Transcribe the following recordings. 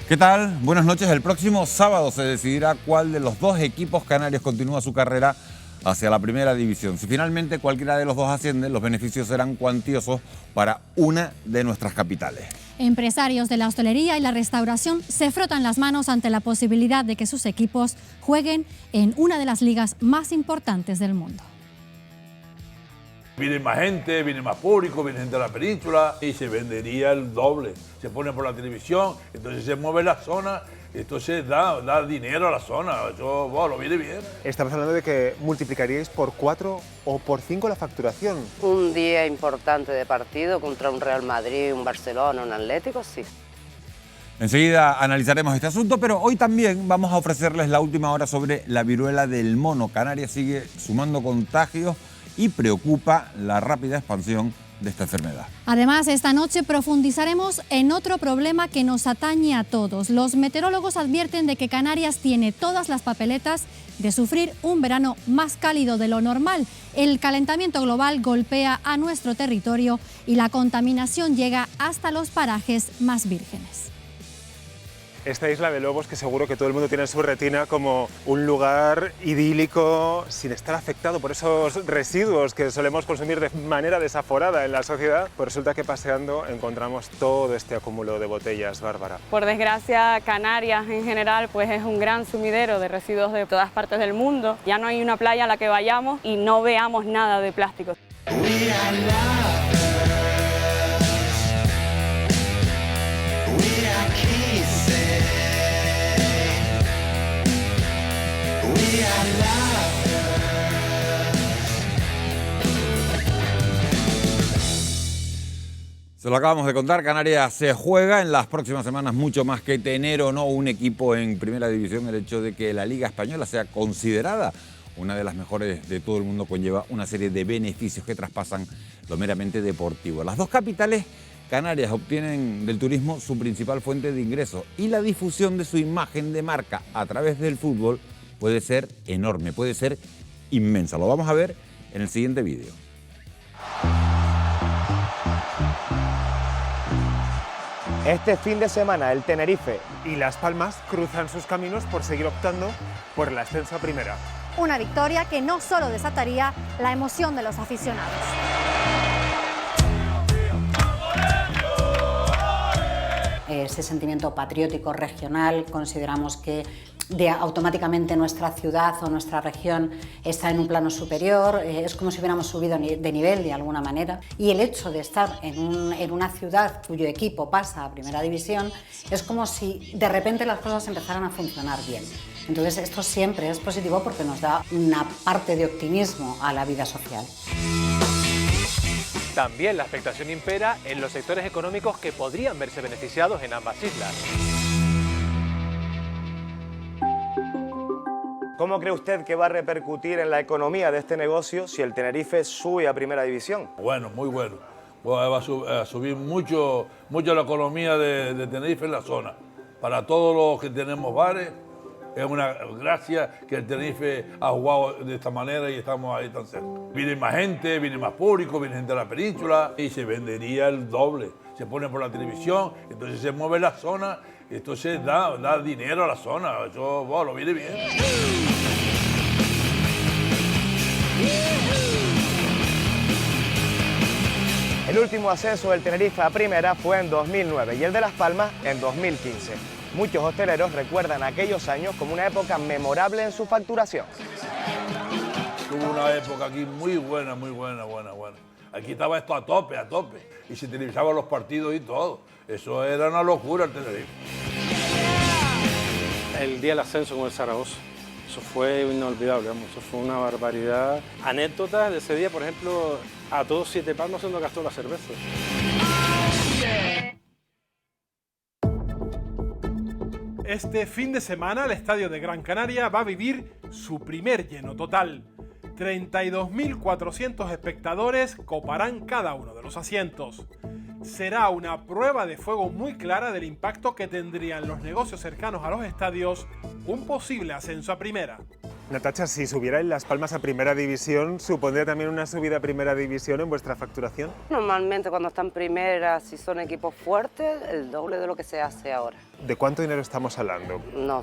¿Qué tal? Buenas noches. El próximo sábado se decidirá cuál de los dos equipos canarios continúa su carrera hacia la primera división. Si finalmente cualquiera de los dos asciende, los beneficios serán cuantiosos para una de nuestras capitales. Empresarios de la hostelería y la restauración se frotan las manos ante la posibilidad de que sus equipos jueguen en una de las ligas más importantes del mundo. Viene más gente, viene más público, viene gente de la península y se vendería el doble. Se pone por la televisión, entonces se mueve la zona, entonces da dinero a la zona. Eso lo viene bien. Estamos hablando de que multiplicaríais por 4 o por 5 la facturación. Un día importante de partido contra un Real Madrid, un Barcelona, un Atlético, sí. Enseguida analizaremos este asunto, pero hoy también vamos a ofrecerles la última hora sobre la viruela del mono. Canarias sigue sumando contagios y preocupa la rápida expansión de esta enfermedad. Además, esta noche profundizaremos en otro problema que nos atañe a todos. Los meteorólogos advierten de que Canarias tiene todas las papeletas de sufrir un verano más cálido de lo normal. El calentamiento global golpea a nuestro territorio y la contaminación llega hasta los parajes más vírgenes. Esta isla de Lobos, que seguro que todo el mundo tiene en su retina como un lugar idílico sin estar afectado por esos residuos que solemos consumir de manera desaforada en la sociedad, pues resulta que paseando encontramos todo este acúmulo de botellas, Bárbara. Por desgracia, Canarias en general pues es un gran sumidero de residuos de todas partes del mundo. Ya no hay una playa a la que vayamos y no veamos nada de plástico. Se lo acabamos de contar, Canarias se juega en las próximas semanas mucho más que tener o no un equipo en primera división. El hecho de que la Liga Española sea considerada una de las mejores de todo el mundo conlleva una serie de beneficios que traspasan lo meramente deportivo. Las dos capitales canarias obtienen del turismo su principal fuente de ingresos y la difusión de su imagen de marca a través del fútbol puede ser enorme, puede ser inmensa. Lo vamos a ver en el siguiente vídeo. Este fin de semana el Tenerife Y Las Palmas cruzan sus caminos por seguir optando por el ascenso a primera. Una victoria que no solo desataría la emoción de los aficionados. Ese sentimiento patriótico regional, consideramos que automáticamente nuestra ciudad o nuestra región está en un plano superior, es como si hubiéramos subido de nivel de alguna manera, y el hecho de estar en una ciudad cuyo equipo pasa a primera división es como si de repente las cosas empezaran a funcionar bien. Entonces esto siempre es positivo porque nos da una parte de optimismo a la vida social. También la expectación impera en los sectores económicos que podrían verse beneficiados en ambas islas. ¿Cómo cree usted que va a repercutir en la economía de este negocio si el Tenerife sube a primera división? Bueno, muy bueno. Va a subir mucho la economía de Tenerife en la zona. Para todos los que tenemos bares, es una gracia que el Tenerife ha jugado de esta manera y estamos ahí tan cerca. Viene más gente, viene más público, viene gente de la península y se vendería el doble. Se pone por la televisión, entonces se mueve la zona, entonces da dinero a la zona. Eso lo viene bien. El último ascenso del Tenerife a primera fue en 2009 y el de Las Palmas en 2015. Muchos hosteleros recuerdan aquellos años como una época memorable en su facturación. Tuvo una época aquí muy buena. Aquí estaba esto a tope. Y se televisaban los partidos y todo. Eso era una locura el Tenerife. El día del ascenso con el Zaragoza. Eso fue inolvidable, eso fue una barbaridad. Anécdotas de ese día, por ejemplo, a todos 7 palmos se nos gastó la cerveza. Este fin de semana el Estadio de Gran Canaria va a vivir su primer lleno total. 32.400 espectadores coparán cada uno de los asientos. Será una prueba de fuego muy clara del impacto que tendrían los negocios cercanos a los estadios un posible ascenso a primera. Natacha, si subiera en Las Palmas a Primera División, ¿supondría también una subida a Primera División en vuestra facturación? Normalmente cuando están primeras, si son equipos fuertes, el doble de lo que se hace ahora. ¿De cuánto dinero estamos hablando? No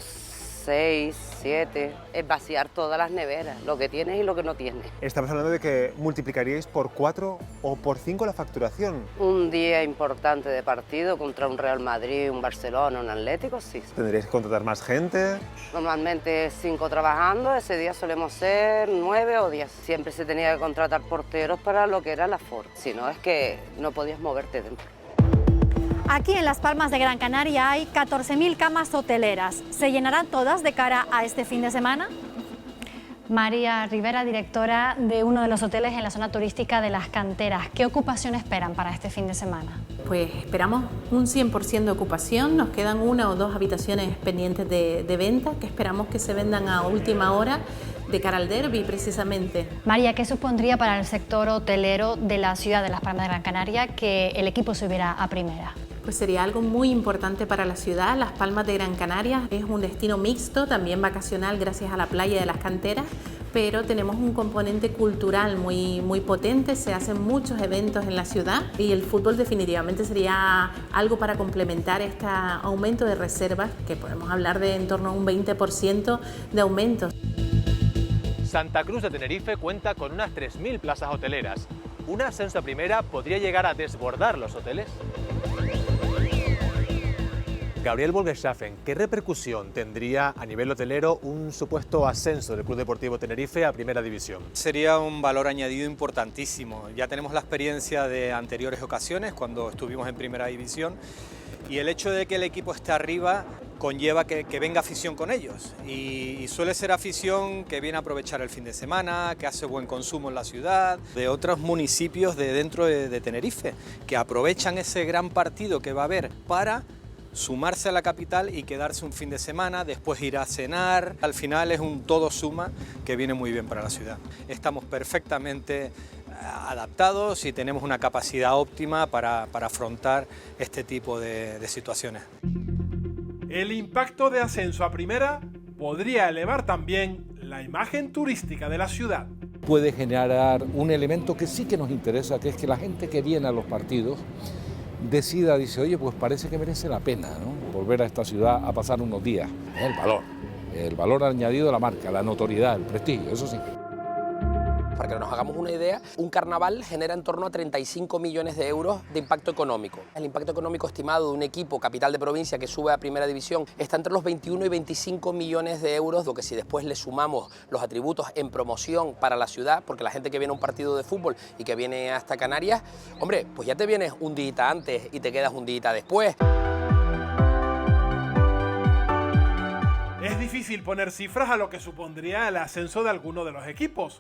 6, 7, es vaciar todas las neveras, lo que tienes y lo que no tienes. Estamos hablando de que multiplicaríais por 4 o por 5 la facturación. Un día importante de partido contra un Real Madrid, un Barcelona, un Atlético, sí. ¿Tendríais que contratar más gente? Normalmente 5 trabajando, ese día solemos ser 9 o 10. Siempre se tenía que contratar porteros para lo que era el aforo, si no es que no podías moverte dentro. Aquí en Las Palmas de Gran Canaria hay 14.000 camas hoteleras. ¿Se llenarán todas de cara a este fin de semana? María Rivera, directora de uno de los hoteles en la zona turística de Las Canteras. ¿Qué ocupación esperan para este fin de semana? Pues esperamos un 100% de ocupación. Nos quedan 1 o 2 habitaciones pendientes de venta que esperamos que se vendan a última hora de cara al derbi, precisamente. María, ¿qué supondría para el sector hotelero de la ciudad de Las Palmas de Gran Canaria que el equipo subiera a primera? Pues sería algo muy importante para la ciudad. Las Palmas de Gran Canaria es un destino mixto, también vacacional gracias a la playa de Las Canteras, pero tenemos un componente cultural muy potente, se hacen muchos eventos en la ciudad y el fútbol definitivamente sería algo para complementar este aumento de reservas, que podemos hablar de en torno a un 20% de aumento. Santa Cruz de Tenerife cuenta con unas 3.000 plazas hoteleras. Un ascenso a primera podría llegar a desbordar los hoteles. Gabriel Bolgeschaffen, ¿qué repercusión tendría a nivel hotelero un supuesto ascenso del Club Deportivo Tenerife a Primera División? Sería un valor añadido importantísimo. Ya tenemos la experiencia de anteriores ocasiones cuando estuvimos en Primera División y el hecho de que el equipo esté arriba conlleva que venga afición con ellos y suele ser afición que viene a aprovechar el fin de semana, que hace buen consumo en la ciudad, de otros municipios de dentro de Tenerife, que aprovechan ese gran partido que va a haber para sumarse a la capital y quedarse un fin de semana, después ir a cenar. Al final es un todo suma que viene muy bien para la ciudad. Estamos perfectamente adaptados y tenemos una capacidad óptima para afrontar este tipo de situaciones. El impacto de ascenso a primera podría elevar también la imagen turística de la ciudad. Puede generar un elemento que sí que nos interesa, que es que la gente que viene a los partidos dice, oye, pues parece que merece la pena, ¿no?, volver a esta ciudad a pasar unos días. El valor añadido de la marca, la notoriedad, el prestigio, eso sí. Para que nos hagamos una idea, un carnaval genera en torno a 35 millones de euros de impacto económico. El impacto económico estimado de un equipo capital de provincia que sube a Primera División está entre los 21 y 25 millones de euros, lo que si después le sumamos los atributos en promoción para la ciudad, porque la gente que viene a un partido de fútbol y que viene hasta Canarias, hombre, pues ya te vienes un día antes y te quedas un día después. Es difícil poner cifras a lo que supondría el ascenso de alguno de los equipos,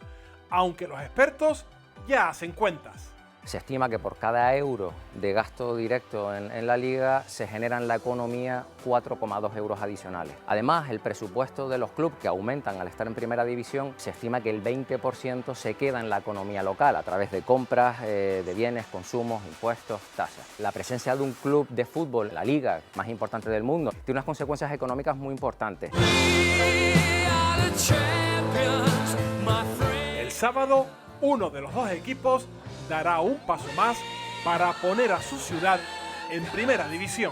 aunque los expertos ya hacen cuentas. Se estima que por cada euro de gasto directo en la liga se generan en la economía 4,2 euros adicionales. Además, el presupuesto de los clubes que aumentan al estar en Primera División, se estima que el 20% se queda en la economía local a través de compras de bienes, consumos, impuestos, tasas. La presencia de un club de fútbol, la liga más importante del mundo, tiene unas consecuencias económicas muy importantes. El sábado, uno de los dos equipos dará un paso más para poner a su ciudad en Primera División.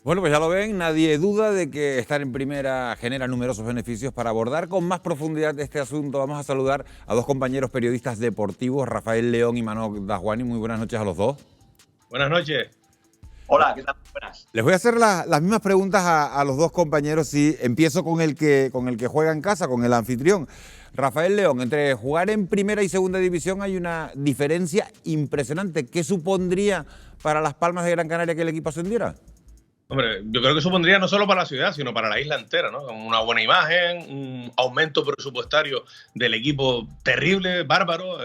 Bueno, pues ya lo ven, nadie duda de que estar en primera genera numerosos beneficios. Para abordar con más profundidad este asunto, vamos a saludar a dos compañeros periodistas deportivos, Rafael León y Manolo Dasguani. Muy buenas noches a los dos. Buenas noches. Hola, ¿qué tal? Buenas. Les voy a hacer las mismas preguntas a los dos compañeros y empiezo con el que juega en casa, con el anfitrión. Rafael León, entre jugar en primera y segunda división hay una diferencia impresionante. ¿Qué supondría para Las Palmas de Gran Canaria que el equipo ascendiera? Hombre, yo creo que supondría no solo para la ciudad, sino para la isla entera, ¿no? Una buena imagen, un aumento presupuestario del equipo terrible, bárbaro.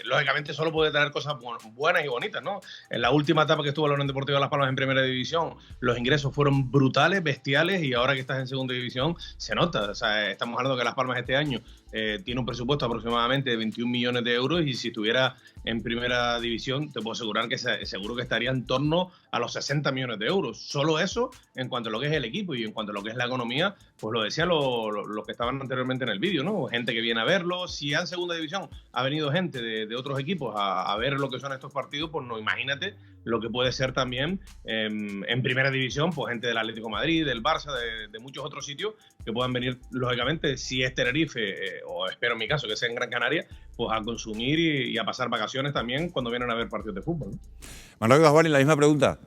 Lógicamente solo puede tener cosas buenas y bonitas, ¿no? En la última etapa que estuvo la Unión Deportiva Las Palmas en Primera División, los ingresos fueron brutales, bestiales, y ahora que estás en Segunda División se nota. O sea, estamos hablando que Las Palmas este año tiene un presupuesto aproximadamente de 21 millones de euros y si estuviera en primera división te puedo asegurar que seguro que estaría en torno a los 60 millones de euros. Solo eso en cuanto a lo que es el equipo y en cuanto a lo que es la economía, pues lo decía lo que estaban anteriormente en el vídeo, ¿no? Gente que viene a verlo. Si ya en segunda división ha venido gente de otros equipos a ver lo que son estos partidos, pues no, imagínate lo que puede ser también en primera división, pues gente del Atlético de Madrid, del Barça, de muchos otros sitios que puedan venir, lógicamente, si es Tenerife, o espero en mi caso que sea en Gran Canaria, pues a consumir y a pasar vacaciones también cuando vienen a ver partidos de fútbol, ¿no? Manuel Gasbani, la misma pregunta.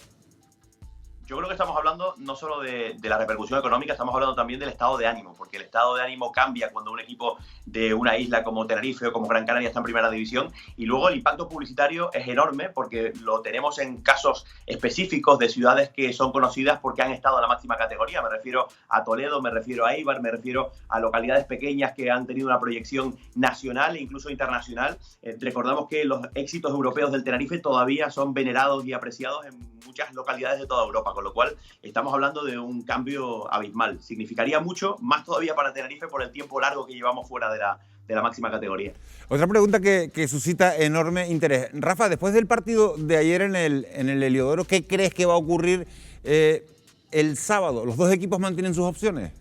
Yo creo que estamos hablando no solo de la repercusión económica, estamos hablando también del estado de ánimo, porque el estado de ánimo cambia cuando un equipo de una isla como Tenerife o como Gran Canaria está en primera división, y luego el impacto publicitario es enorme porque lo tenemos en casos específicos de ciudades que son conocidas porque han estado en la máxima categoría. Me refiero a Toledo, me refiero a Eibar, me refiero a localidades pequeñas que han tenido una proyección nacional e incluso internacional. Recordamos que los éxitos europeos del Tenerife todavía son venerados y apreciados en muchas localidades de toda Europa, con lo cual estamos hablando de un cambio abismal. Significaría mucho, más todavía para Tenerife por el tiempo largo que llevamos fuera de la máxima categoría. Otra pregunta que suscita enorme interés. Rafa, después del partido de ayer en el Heliodoro, ¿qué crees que va a ocurrir el sábado? ¿Los dos equipos mantienen sus opciones?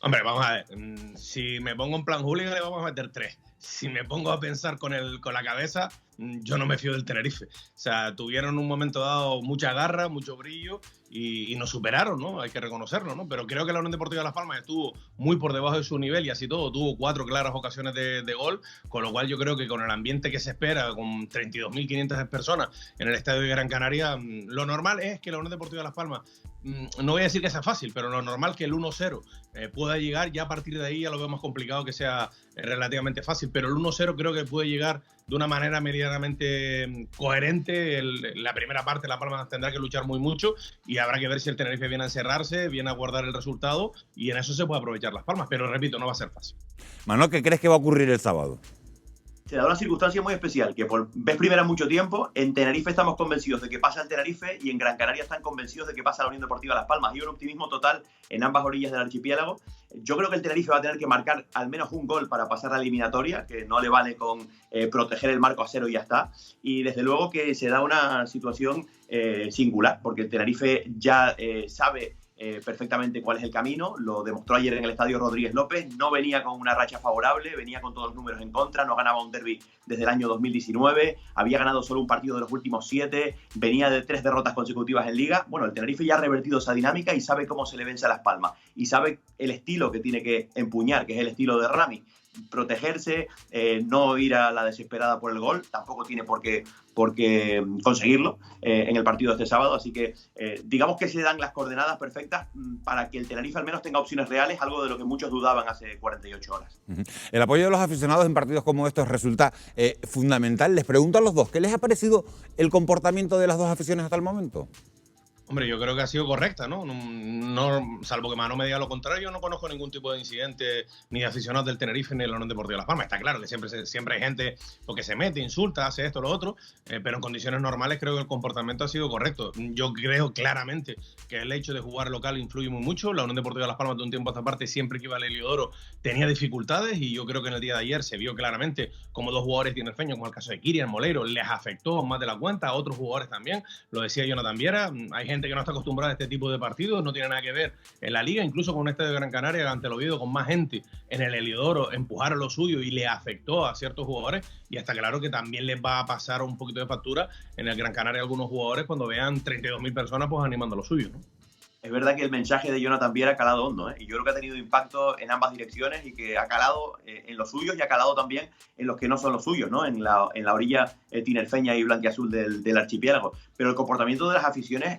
Hombre, vamos a ver. Si me pongo en plan hooligan, le vamos a meter 3. Si me pongo a pensar con la cabeza, yo no me fío del Tenerife. O sea, tuvieron un momento dado mucha garra, mucho brillo y nos superaron, ¿no? Hay que reconocerlo, ¿no? Pero creo que la Unión Deportiva de Las Palmas estuvo muy por debajo de su nivel y así todo. Tuvo 4 claras ocasiones de gol, con lo cual yo creo que con el ambiente que se espera, con 32.500 personas en el estadio de Gran Canaria, lo normal es que la Unión Deportiva de Las Palmas, no voy a decir que sea fácil, pero lo normal es que el 1-0 pueda llegar. Ya a partir de ahí ya lo veo más complicado que sea relativamente fácil, pero el 1-0 creo que puede llegar de una manera medianamente coherente. La primera parte La Palma tendrá que luchar mucho y habrá que ver si el Tenerife viene a encerrarse, viene a guardar el resultado y en eso se puede aprovechar Las Palmas, pero repito, no va a ser fácil. Manuel, ¿qué crees que va a ocurrir el sábado? Se da una circunstancia muy especial, que por vez primera en mucho tiempo, en Tenerife estamos convencidos de que pasa el Tenerife y en Gran Canaria están convencidos de que pasa la Unión Deportiva Las Palmas. Hay un optimismo total en ambas orillas del archipiélago. Yo creo que el Tenerife va a tener que marcar al menos un gol para pasar la eliminatoria, que no le vale con proteger el marco a cero y ya está. Y desde luego que se da una situación singular, porque el Tenerife ya sabe perfectamente cuál es el camino. Lo demostró ayer en el estadio Rodríguez López. No venía con una racha favorable, venía con todos los números en contra, no ganaba un derbi desde el año 2019, había ganado solo un partido de los últimos 7, venía de 3 derrotas consecutivas en Liga. Bueno, el Tenerife ya ha revertido esa dinámica y sabe cómo se le vence a Las Palmas y sabe el estilo que tiene que empuñar, que es el estilo de Rami. Protegerse, no ir a la desesperada por el gol, tampoco tiene por qué conseguirlo en el partido de este sábado, así que digamos que se dan las coordenadas perfectas para que el Tenerife al menos tenga opciones reales, algo de lo que muchos dudaban hace 48 horas. El apoyo de los aficionados en partidos como estos resulta fundamental. Les pregunto a los dos, ¿qué les ha parecido el comportamiento de las dos aficiones hasta el momento? Hombre, yo creo que ha sido correcta, ¿no? Salvo que Manu me diga lo contrario, no conozco ningún tipo de incidente ni de aficionados del Tenerife ni de la Unión Deportiva de Las Palmas. Está claro que siempre hay gente que se mete, insulta, hace esto, lo otro, pero en condiciones normales creo que el comportamiento ha sido correcto. Yo creo claramente que el hecho de jugar local influye muy mucho. La Unión Deportiva de Las Palmas de un tiempo a esta parte, siempre que iba al Heliodoro, tenía dificultades y yo creo que en el día de ayer se vio claramente como 2 jugadores tinerfeños, como el caso de Kirian Moleiro, les afectó más de la cuenta, a otros jugadores también. Lo decía Jonathan Viera, hay gente que no está acostumbrada a este tipo de partidos, no tiene nada que ver en la liga, incluso con un estadio de Gran Canaria ante el Oviedo con más gente en el Heliodoro, empujaron lo suyo y le afectó a ciertos jugadores, y está claro que también les va a pasar un poquito de factura en el Gran Canaria a algunos jugadores cuando vean 32.000 personas pues animando lo suyo, ¿no? Es verdad que el mensaje de Jonathan Viera ha calado hondo, y yo creo que ha tenido impacto en ambas direcciones y que ha calado en los suyos y ha calado también en los que no son los suyos, ¿no? En la orilla tinerfeña y blanquiazul del archipiélago. Pero el comportamiento de las aficiones,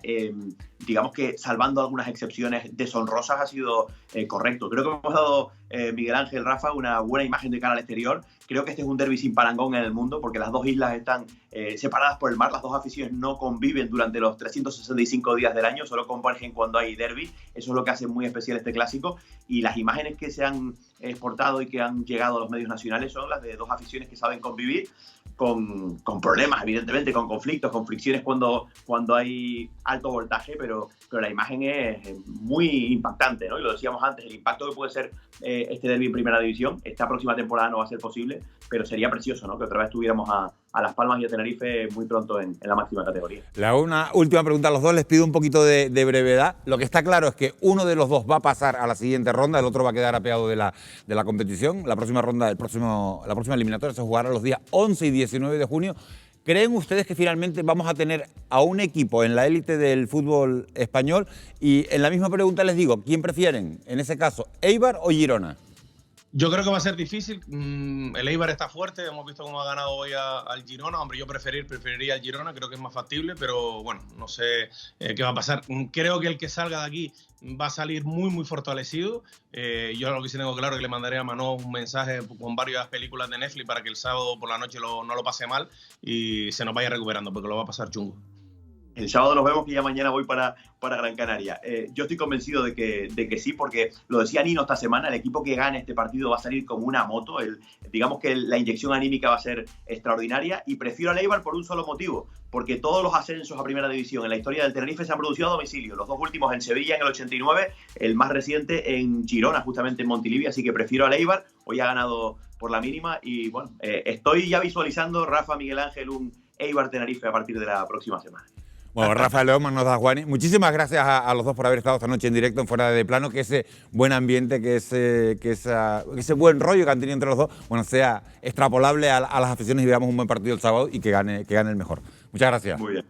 digamos que salvando algunas excepciones deshonrosas, ha sido correcto. Creo que hemos dado, Miguel Ángel, Rafa, una buena imagen de cara al exterior. Creo que este es un derbi sin parangón en el mundo porque las dos islas están separadas por el mar. Las dos aficiones no conviven durante los 365 días del año, solo convergen cuando hay derbi. Eso es lo que hace muy especial este clásico. Y las imágenes que se han exportado y que han llegado a los medios nacionales son las de dos aficiones que saben convivir. con problemas, evidentemente, con conflictos, con fricciones cuando hay alto voltaje, pero la imagen es muy impactante, ¿no? Y lo decíamos antes, el impacto que puede ser este derbi en primera división, esta próxima temporada no va a ser posible, pero sería precioso, ¿no? Que otra vez tuviéramos a Las Palmas y a Tenerife muy pronto en la máxima categoría. Una última pregunta a los dos, les pido un poquito de brevedad. Lo que está claro es que uno de los dos va a pasar a la siguiente ronda, el otro va a quedar apeado de la competición. La próxima ronda, la próxima eliminatoria se jugará los días 11 y 19 de junio. ¿Creen ustedes que finalmente vamos a tener a un equipo en la élite del fútbol español? Y en la misma pregunta les digo, ¿quién prefieren en ese caso, Eibar o Girona? Yo creo que va a ser difícil. El Eibar está fuerte, hemos visto cómo ha ganado hoy al Girona. Hombre, yo preferiría al Girona, creo que es más factible, pero bueno, no sé qué va a pasar. Creo que el que salga de aquí va a salir muy, muy fortalecido. Yo lo que sí tengo claro es que le mandaré a Manó un mensaje con varias películas de Netflix para que el sábado por la noche no lo pase mal y se nos vaya recuperando, porque lo va a pasar chungo. El sábado nos vemos, que ya mañana voy para Gran Canaria. Yo estoy convencido de que sí, porque lo decía Nino esta semana, el equipo que gane este partido va a salir como una moto. Digamos que la inyección anímica va a ser extraordinaria, y prefiero al Eibar por un solo motivo, porque todos los ascensos a primera división en la historia del Tenerife se han producido a domicilio. Los dos últimos en Sevilla en el 89, el más reciente en Girona, justamente en Montilivi, así que prefiero al Eibar. Hoy ha ganado por la mínima y bueno, estoy ya visualizando, Rafa, Miguel Ángel, un Eibar Tenerife a partir de la próxima semana. Bueno, Rafael León, nos da Juani. Muchísimas gracias a los dos por haber estado esta noche en directo en Fuera de Plano, que ese buen ambiente, que ese buen rollo que han tenido entre los dos, bueno, sea extrapolable a las aficiones y veamos un buen partido el sábado y que gane el mejor. Muchas gracias. Muy bien.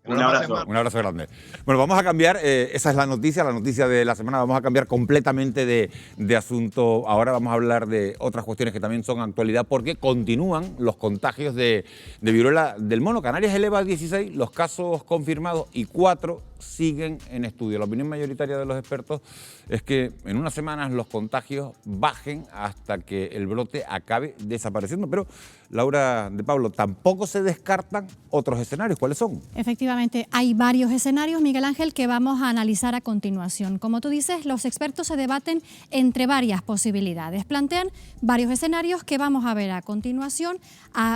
Un abrazo grande. Bueno, vamos a cambiar, esa es la noticia de la semana, vamos a cambiar completamente de asunto. Ahora vamos a hablar de otras cuestiones que también son actualidad, porque continúan los contagios de viruela del mono. Canarias eleva a 16 los casos confirmados y 4 siguen en estudio. La opinión mayoritaria de los expertos es que en unas semanas los contagios bajen hasta que el brote acabe desapareciendo. Pero, Laura de Pablo, tampoco se descartan otros escenarios. ¿Cuáles son? Efectivamente, hay varios escenarios, Miguel Ángel, que vamos a analizar a continuación. Como tú dices, los expertos se debaten entre varias posibilidades. Plantean varios escenarios que vamos a ver a continuación.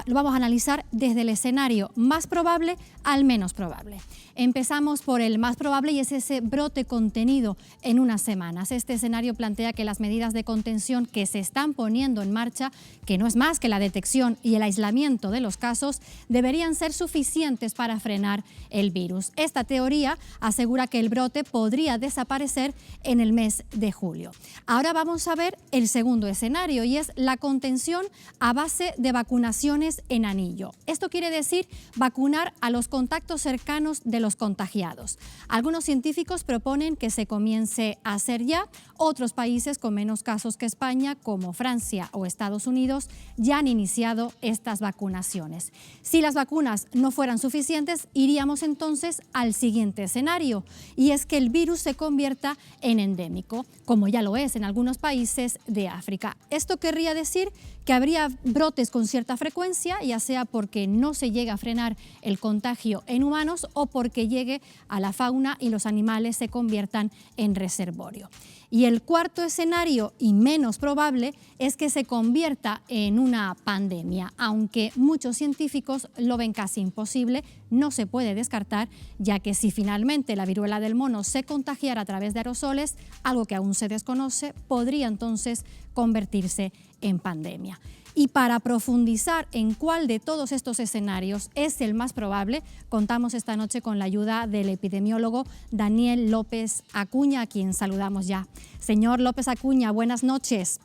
Lo vamos a analizar desde el escenario más probable al menos probable. Empezamos por el más probable, y es ese brote contenido en unas semanas. Este escenario plantea que las medidas de contención que se están poniendo en marcha, que no es más que la detección y el aislamiento de los casos, deberían ser suficientes para frenar el virus. Esta teoría asegura que el brote podría desaparecer en el mes de julio. Ahora vamos a ver el segundo escenario, y es la contención a base de vacunaciones en anillo. Esto quiere decir vacunar a los contactos cercanos de los contagiados. Algunos científicos proponen que se comience a hacer ya. Otros países con menos casos que España, como Francia o Estados Unidos, ya han iniciado estas vacunaciones. Si las vacunas no fueran suficientes, iríamos entonces al siguiente escenario, y es que el virus se convierta en endémico, como ya lo es en algunos países de África. Esto querría decir que habría brotes con cierta frecuencia, ya sea porque no se llega a frenar el contagio en humanos o porque llegue a la fauna y los animales se conviertan en reservorio. Y el cuarto escenario, y menos probable, es que se convierta en una pandemia. Aunque muchos científicos lo ven casi imposible, no se puede descartar, ya que si finalmente la viruela del mono se contagiara a través de aerosoles, algo que aún se desconoce, podría entonces convertirse en pandemia. Y para profundizar en cuál de todos estos escenarios es el más probable, contamos esta noche con la ayuda del epidemiólogo Daniel López Acuña, a quien saludamos ya. Señor López Acuña, buenas noches.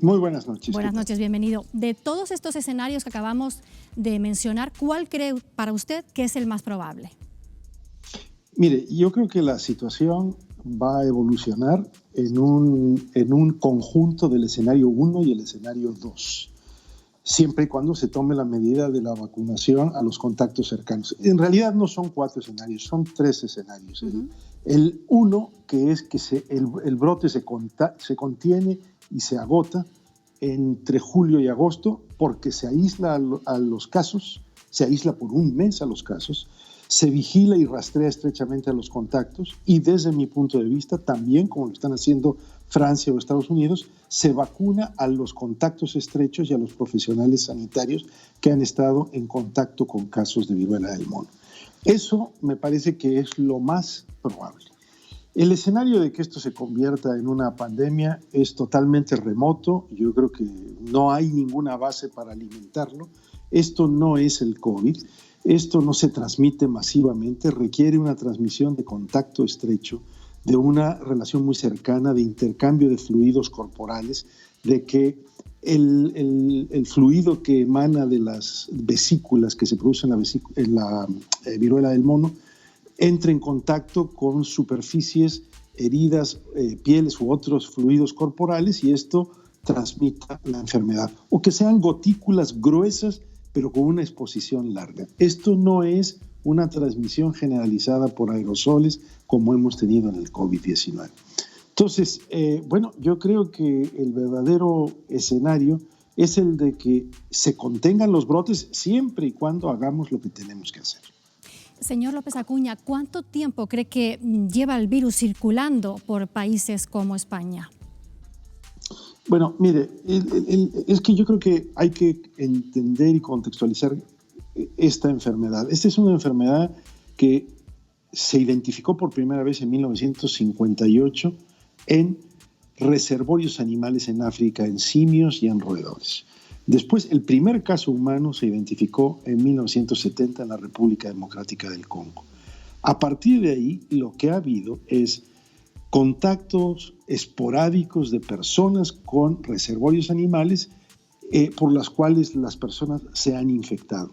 Muy buenas noches. Buenas noches, bienvenido. De todos estos escenarios que acabamos de mencionar, ¿cuál cree para usted que es el más probable? Mire, yo creo que la situación va a evolucionar en un conjunto del escenario 1 y el escenario 2. Siempre y cuando se tome la medida de la vacunación a los contactos cercanos. En realidad no son 4 escenarios, son 3 escenarios. El 1, que es que el brote se contiene y se agota entre julio y agosto, porque se aísla a los casos, se aísla por un mes a los casos, se vigila y rastrea estrechamente a los contactos, y desde mi punto de vista también, como lo están haciendo Francia o Estados Unidos, se vacuna a los contactos estrechos y a los profesionales sanitarios que han estado en contacto con casos de viruela del mono. Eso me parece que es lo más probable. El escenario de que esto se convierta en una pandemia es totalmente remoto. Yo creo que no hay ninguna base para alimentarlo. Esto no es el COVID. Esto no se transmite masivamente. Requiere una transmisión de contacto estrecho, de una relación muy cercana, de intercambio de fluidos corporales, de que el fluido que emana de las vesículas que se producen en la viruela del mono entre en contacto con superficies, heridas, pieles u otros fluidos corporales y esto transmita la enfermedad. O que sean gotículas gruesas pero con una exposición larga. Esto no es una transmisión generalizada por aerosoles como hemos tenido en el COVID-19. Entonces, bueno, yo creo que el verdadero escenario es el de que se contengan los brotes siempre y cuando hagamos lo que tenemos que hacer. Señor López Acuña, ¿cuánto tiempo cree que lleva el virus circulando por países como España? Bueno, mire, es que yo creo que hay que entender y contextualizar esta enfermedad. Esta es una enfermedad que se identificó por primera vez en 1958 en reservorios animales en África, en simios y en roedores. Después, el primer caso humano se identificó en 1970 en la República Democrática del Congo. A partir de ahí, lo que ha habido es contactos esporádicos de personas con reservorios animales por las cuales las personas se han infectado.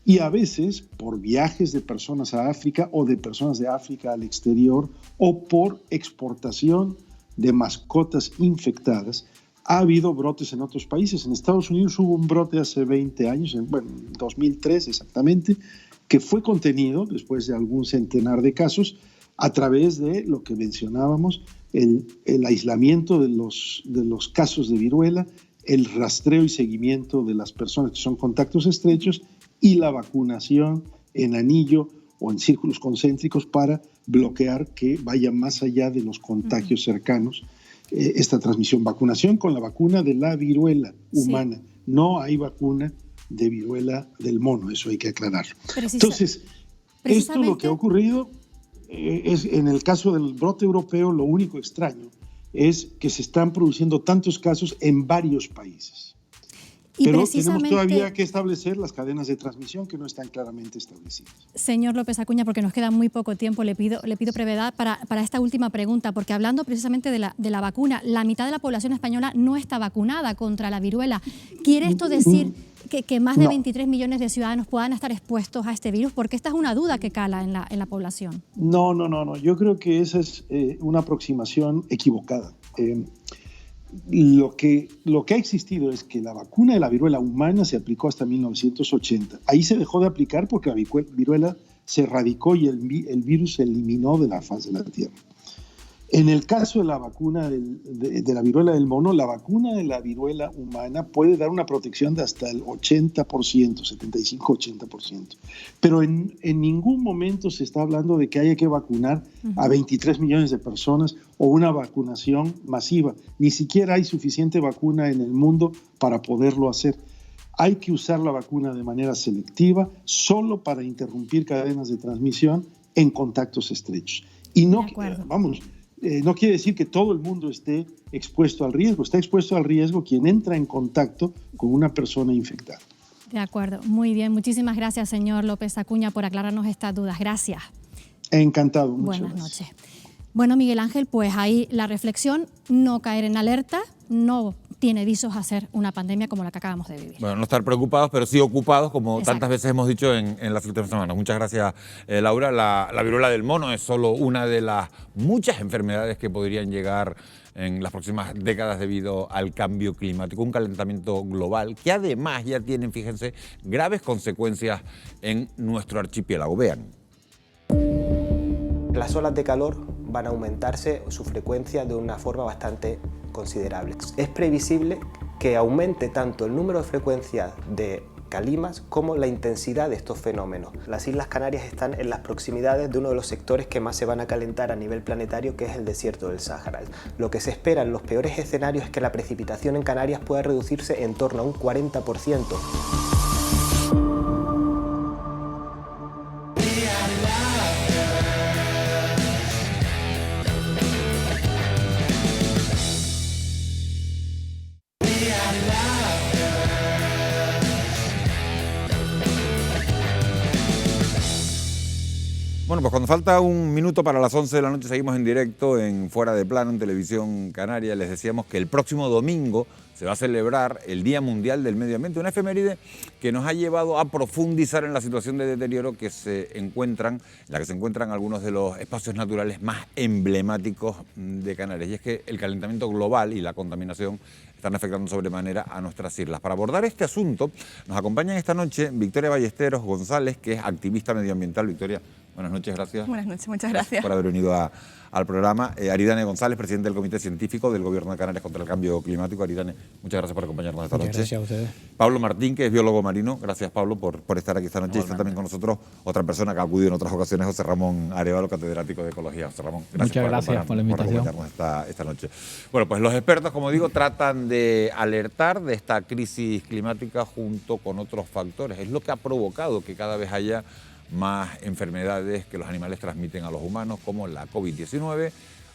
Y a veces por viajes de personas a África o de personas de África al exterior o por exportación de mascotas infectadas, ha habido brotes en otros países. En Estados Unidos hubo un brote hace 20 años, en 2003 exactamente, que fue contenido después de algún centenar de casos a través de lo que mencionábamos, el aislamiento de los casos de viruela, el rastreo y seguimiento de las personas que son contactos estrechos y la vacunación en anillo o en círculos concéntricos para bloquear que vaya más allá de los contagios cercanos esta transmisión. Vacunación con la vacuna de la viruela humana. Sí. No hay vacuna de viruela del mono, eso hay que aclararlo. Entonces, esto lo que ha ocurrido es, en el caso del brote europeo, lo único extraño es que se están produciendo tantos casos en varios países. Pero tenemos todavía que establecer las cadenas de transmisión que no están claramente establecidas. Señor López Acuña, porque nos queda muy poco tiempo, le pido brevedad para esta última pregunta, porque hablando precisamente de la vacuna, la mitad de la población española no está vacunada contra la viruela. ¿Quiere esto decir que más de 23 millones de ciudadanos puedan estar expuestos a este virus? Porque esta es una duda que cala en la población. No. Yo creo que esa es una aproximación equivocada. Lo que ha existido es que la vacuna de la viruela humana se aplicó hasta 1980. Ahí se dejó de aplicar porque la viruela se erradicó y el virus se eliminó de la faz de la Tierra. En el caso de la vacuna de la viruela del mono, la vacuna de la viruela humana puede dar una protección de hasta el 80%, 75-80%. Pero en ningún momento se está hablando de que haya que vacunar a 23 millones de personas o una vacunación masiva. Ni siquiera hay suficiente vacuna en el mundo para poderlo hacer. Hay que usar la vacuna de manera selectiva, solo para interrumpir cadenas de transmisión en contactos estrechos. Y no quiere decir que todo el mundo esté expuesto al riesgo. Está expuesto al riesgo quien entra en contacto con una persona infectada. De acuerdo. Muy bien. Muchísimas gracias, señor López Acuña, por aclararnos estas dudas. Gracias. Encantado. Buenas noches. Bueno, Miguel Ángel, pues ahí la reflexión, no caer en alerta, no tiene visos a ser una pandemia como la que acabamos de vivir. Bueno, no estar preocupados, pero sí ocupados, como tantas veces hemos dicho en las últimas semanas. Muchas gracias, Laura. La viruela del mono es solo una de las muchas enfermedades que podrían llegar en las próximas décadas debido al cambio climático, un calentamiento global que además ya tiene, fíjense, graves consecuencias en nuestro archipiélago. Vean. Las olas de calor van a aumentarse su frecuencia de una forma bastante considerable. Es previsible que aumente tanto el número de frecuencias de calimas como la intensidad de estos fenómenos. Las Islas Canarias están en las proximidades de uno de los sectores que más se van a calentar a nivel planetario, que es el desierto del Sáhara. Lo que se espera en los peores escenarios es que la precipitación en Canarias pueda reducirse en torno a un 40%. Bueno, pues cuando falta un minuto para las 11 de la noche seguimos en directo en Fuera de Plano, en Televisión Canaria. Les decíamos que el próximo domingo se va a celebrar el Día Mundial del Medio Ambiente, una efeméride que nos ha llevado a profundizar en la situación de deterioro en la que se encuentran algunos de los espacios naturales más emblemáticos de Canarias. Y es que el calentamiento global y la contaminación están afectando sobremanera a nuestras islas. Para abordar este asunto nos acompañan esta noche Victoria Ballesteros González, que es activista medioambiental. Victoria, buenas noches, gracias. Buenas noches, muchas gracias. Por haber venido al programa. Aridane González, presidente del Comité Científico del Gobierno de Canarias contra el Cambio Climático. Aridane, muchas gracias por acompañarnos esta noche. Gracias a ustedes. Pablo Martín, que es biólogo marino. Gracias, Pablo, por estar aquí esta noche. Y está también con nosotros otra persona que ha acudido en otras ocasiones, José Ramón Arevalo, catedrático de Ecología. José Ramón, muchas gracias por la invitación. Por acompañarnos esta noche. Bueno, pues los expertos, como digo, tratan de alertar de esta crisis climática junto con otros factores. Es lo que ha provocado que cada vez haya más enfermedades que los animales transmiten a los humanos, como la COVID-19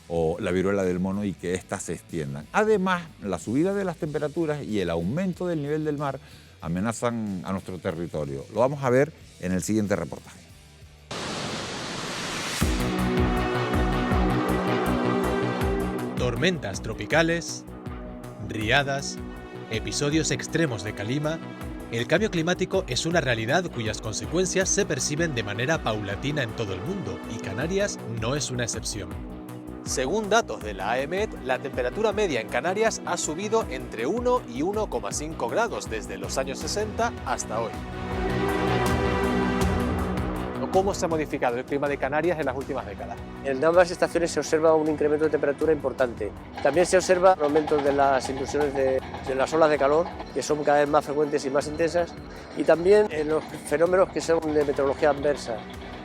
o la viruela del mono, y que éstas se extiendan. Además, la subida de las temperaturas y el aumento del nivel del mar amenazan a nuestro territorio. Lo vamos a ver en el siguiente reportaje. Tormentas tropicales, riadas, episodios extremos de calima. El cambio climático es una realidad cuyas consecuencias se perciben de manera paulatina en todo el mundo, y Canarias no es una excepción. Según datos de la AEMET, la temperatura media en Canarias ha subido entre 1 y 1,5 grados desde los años 60 hasta hoy. ¿Cómo se ha modificado el clima de Canarias en las últimas décadas? En ambas estaciones se observa un incremento de temperatura importante. También se observa un aumento de las intrusiones de las olas de calor, que son cada vez más frecuentes y más intensas, y también en los fenómenos que son de meteorología adversa,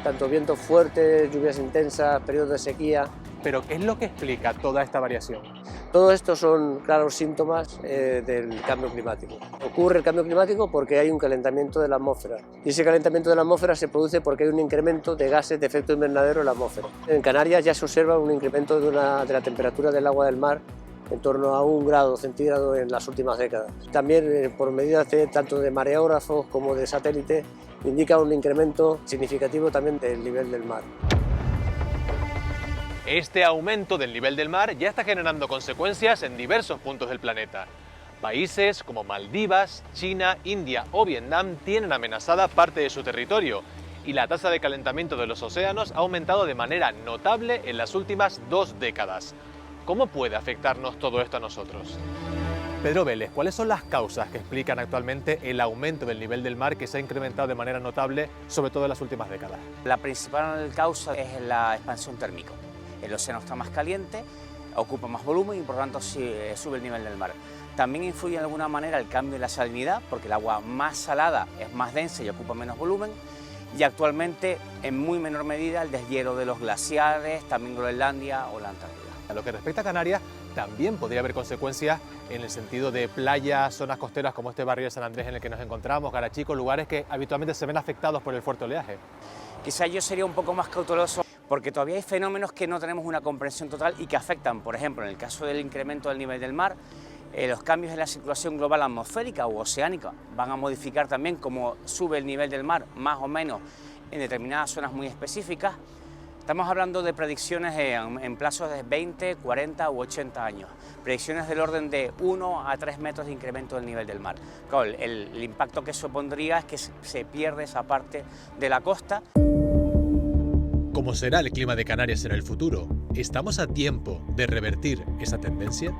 tanto vientos fuertes, lluvias intensas, periodos de sequía. ¿Pero qué es lo que explica toda esta variación? Todo esto son claros síntomas del cambio climático. Ocurre el cambio climático porque hay un calentamiento de la atmósfera, y ese calentamiento de la atmósfera se produce porque hay un incremento de gases de efecto invernadero en la atmósfera. En Canarias ya se observa un incremento de la temperatura del agua del mar en torno a 1 grado centígrado en las últimas décadas. También por medidas tanto de mareógrafos como de satélite indica un incremento significativo también del nivel del mar. Este aumento del nivel del mar ya está generando consecuencias en diversos puntos del planeta. Países como Maldivas, China, India o Vietnam tienen amenazada parte de su territorio, y la tasa de calentamiento de los océanos ha aumentado de manera notable en las últimas 2 décadas. ¿Cómo puede afectarnos todo esto a nosotros? Pedro Vélez, ¿cuáles son las causas que explican actualmente el aumento del nivel del mar que se ha incrementado de manera notable, sobre todo en las últimas décadas? La principal causa es la expansión térmica. El océano está más caliente, ocupa más volumen y por lo tanto sube el nivel del mar. También influye de alguna manera el cambio en la salinidad, porque el agua más salada es más densa y ocupa menos volumen. Y actualmente, en muy menor medida, el deshielo de los glaciares, también Groenlandia o la Antártida. A lo que respecta a Canarias, también podría haber consecuencias en el sentido de playas, zonas costeras como este barrio de San Andrés en el que nos encontramos, Garachico, lugares que habitualmente se ven afectados por el fuerte oleaje. Quizás yo sería un poco más cauteloso porque todavía hay fenómenos que no tenemos una comprensión total y que afectan, por ejemplo, en el caso del incremento del nivel del mar, los cambios en la circulación global atmosférica u oceánica van a modificar también cómo sube el nivel del mar, más o menos en determinadas zonas muy específicas. Estamos hablando de predicciones en plazos de 20, 40 u 80 años. Predicciones del orden de 1 a 3 metros de incremento del nivel del mar. Claro, el impacto que supondría es que se pierde esa parte de la costa. ¿Cómo será el clima de Canarias en el futuro? ¿Estamos a tiempo de revertir esa tendencia?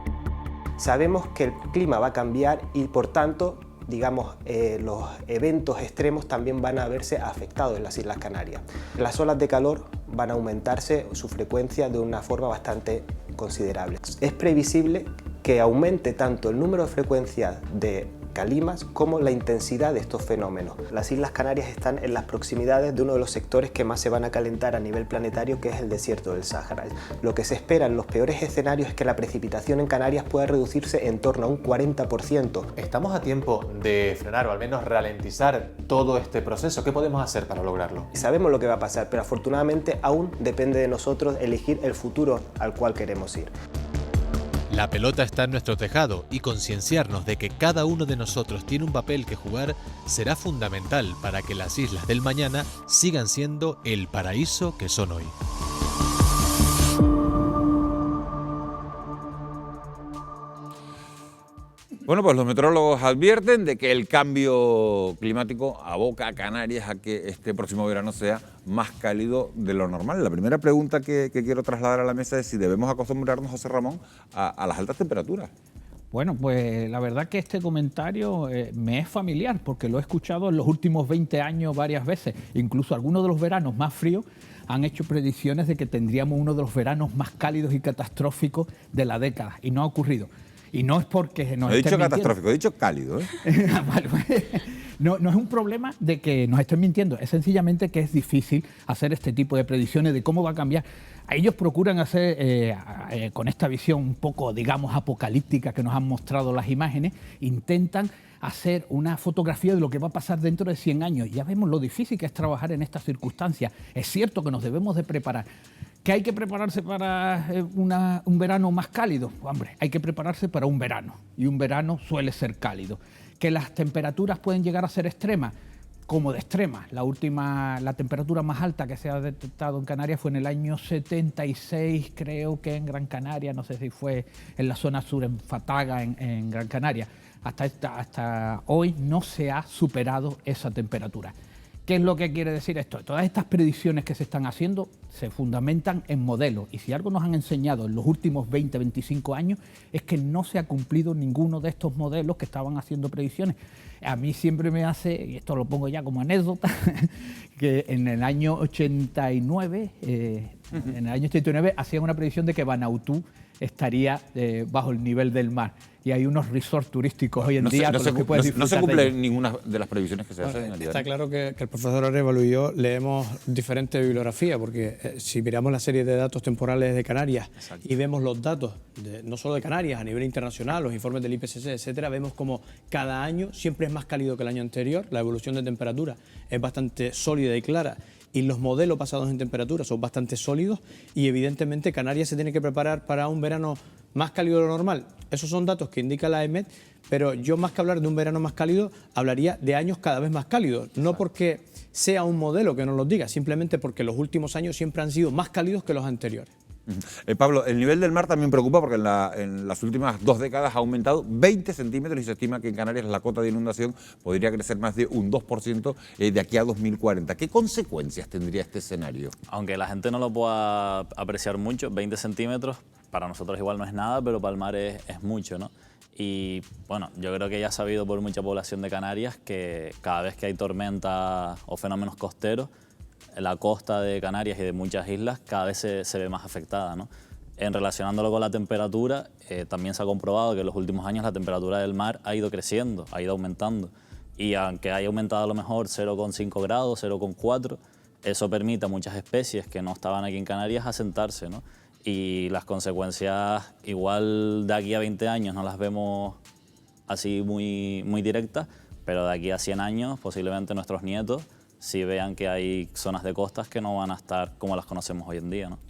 Sabemos que el clima va a cambiar y por tanto, digamos, los eventos extremos también van a verse afectados en las Islas Canarias. Las olas de calor van a aumentarse su frecuencia de una forma bastante considerable. Es previsible que aumente tanto el número de frecuencias de calimas como la intensidad de estos fenómenos. Las Islas Canarias están en las proximidades de uno de los sectores que más se van a calentar a nivel planetario, que es el desierto del Sáhara. Lo que se espera en los peores escenarios es que la precipitación en Canarias pueda reducirse en torno a un 40%. ¿Estamos a tiempo de frenar o al menos ralentizar todo este proceso? ¿Qué podemos hacer para lograrlo? Sabemos lo que va a pasar, pero afortunadamente aún depende de nosotros elegir el futuro al cual queremos ir. La pelota está en nuestro tejado y concienciarnos de que cada uno de nosotros tiene un papel que jugar será fundamental para que las islas del mañana sigan siendo el paraíso que son hoy. Bueno, pues los meteorólogos advierten de que el cambio climático aboca a Canarias a que este próximo verano sea más cálido de lo normal. La primera pregunta que quiero trasladar a la mesa es si debemos acostumbrarnos, José Ramón, a las altas temperaturas. Bueno, pues la verdad que este comentario me es familiar porque lo he escuchado en los últimos 20 años varias veces. Incluso algunos de los veranos más fríos han hecho predicciones de que tendríamos uno de los veranos más cálidos y catastróficos de la década y no ha ocurrido. Y no es porque nos he estén dicho mintiendo. Catastrófico, he dicho cálido. Vale, no es un problema de que nos estén mintiendo, es sencillamente que es difícil hacer este tipo de predicciones de cómo va a cambiar. Ellos procuran hacer, con esta visión un poco, digamos, apocalíptica que nos han mostrado las imágenes, intentan hacer una fotografía de lo que va a pasar dentro de 100 años. Ya vemos lo difícil que es trabajar en estas circunstancias. Es cierto que nos debemos de preparar. ¿Que hay que prepararse para un verano más cálido? Hombre, hay que prepararse para un verano, y un verano suele ser cálido. ¿Que las temperaturas pueden llegar a ser extremas? Como de extremas. La temperatura más alta que se ha detectado en Canarias fue en el año 76, creo que en Gran Canaria, no sé si fue en la zona sur, en Fataga, en Gran Canaria. Hasta hoy no se ha superado esa temperatura. ¿Qué es lo que quiere decir esto? Todas estas predicciones que se están haciendo se fundamentan en modelos, y si algo nos han enseñado en los últimos 20, 25 años es que no se ha cumplido ninguno de estos modelos que estaban haciendo predicciones. A mí siempre me hace, y esto lo pongo ya como anécdota, que en el año 89, hacían una predicción de que Vanuatu estaría bajo el nivel del mar. Y hay unos resorts turísticos hoy en día con los que puedes disfrutar. No se cumple ninguna de las previsiones que se hacen. Está claro que el profesor Arévalo y yo leemos diferente bibliografía, porque si miramos la serie de datos temporales de Canarias y vemos los datos, no solo de Canarias, a nivel internacional, los informes del IPCC, etcétera, vemos como cada año siempre es más cálido que el año anterior, la evolución de temperatura es bastante sólida y clara, y los modelos basados en temperatura son bastante sólidos, y evidentemente Canarias se tiene que preparar para un verano más cálido de lo normal. Esos son datos que indica la EMET, pero yo más que hablar de un verano más cálido, hablaría de años cada vez más cálidos. No porque sea un modelo que nos lo diga, simplemente porque los últimos años siempre han sido más cálidos que los anteriores. Pablo, el nivel del mar también preocupa porque en las últimas 2 décadas ha aumentado 20 centímetros y se estima que en Canarias la cota de inundación podría crecer más de un 2% de aquí a 2040. ¿Qué consecuencias tendría este escenario? Aunque la gente no lo pueda apreciar mucho, 20 centímetros para nosotros igual no es nada, pero para el mar es mucho, ¿no? Y bueno, yo creo que ya ha sabido por mucha población de Canarias que cada vez que hay tormentas o fenómenos costeros, la costa de Canarias y de muchas islas cada vez se ve más afectada, ¿no? En relacionándolo con la temperatura, también se ha comprobado que en los últimos años la temperatura del mar ha ido creciendo, ha ido aumentando. Y aunque haya aumentado a lo mejor 0,5 grados, 0,4, eso permite a muchas especies que no estaban aquí en Canarias asentarse, ¿no? Y las consecuencias igual de aquí a 20 años no las vemos así muy directas, pero de aquí a 100 años posiblemente nuestros nietos sí vean que hay zonas de costas que no van a estar como las conocemos hoy en día, ¿no?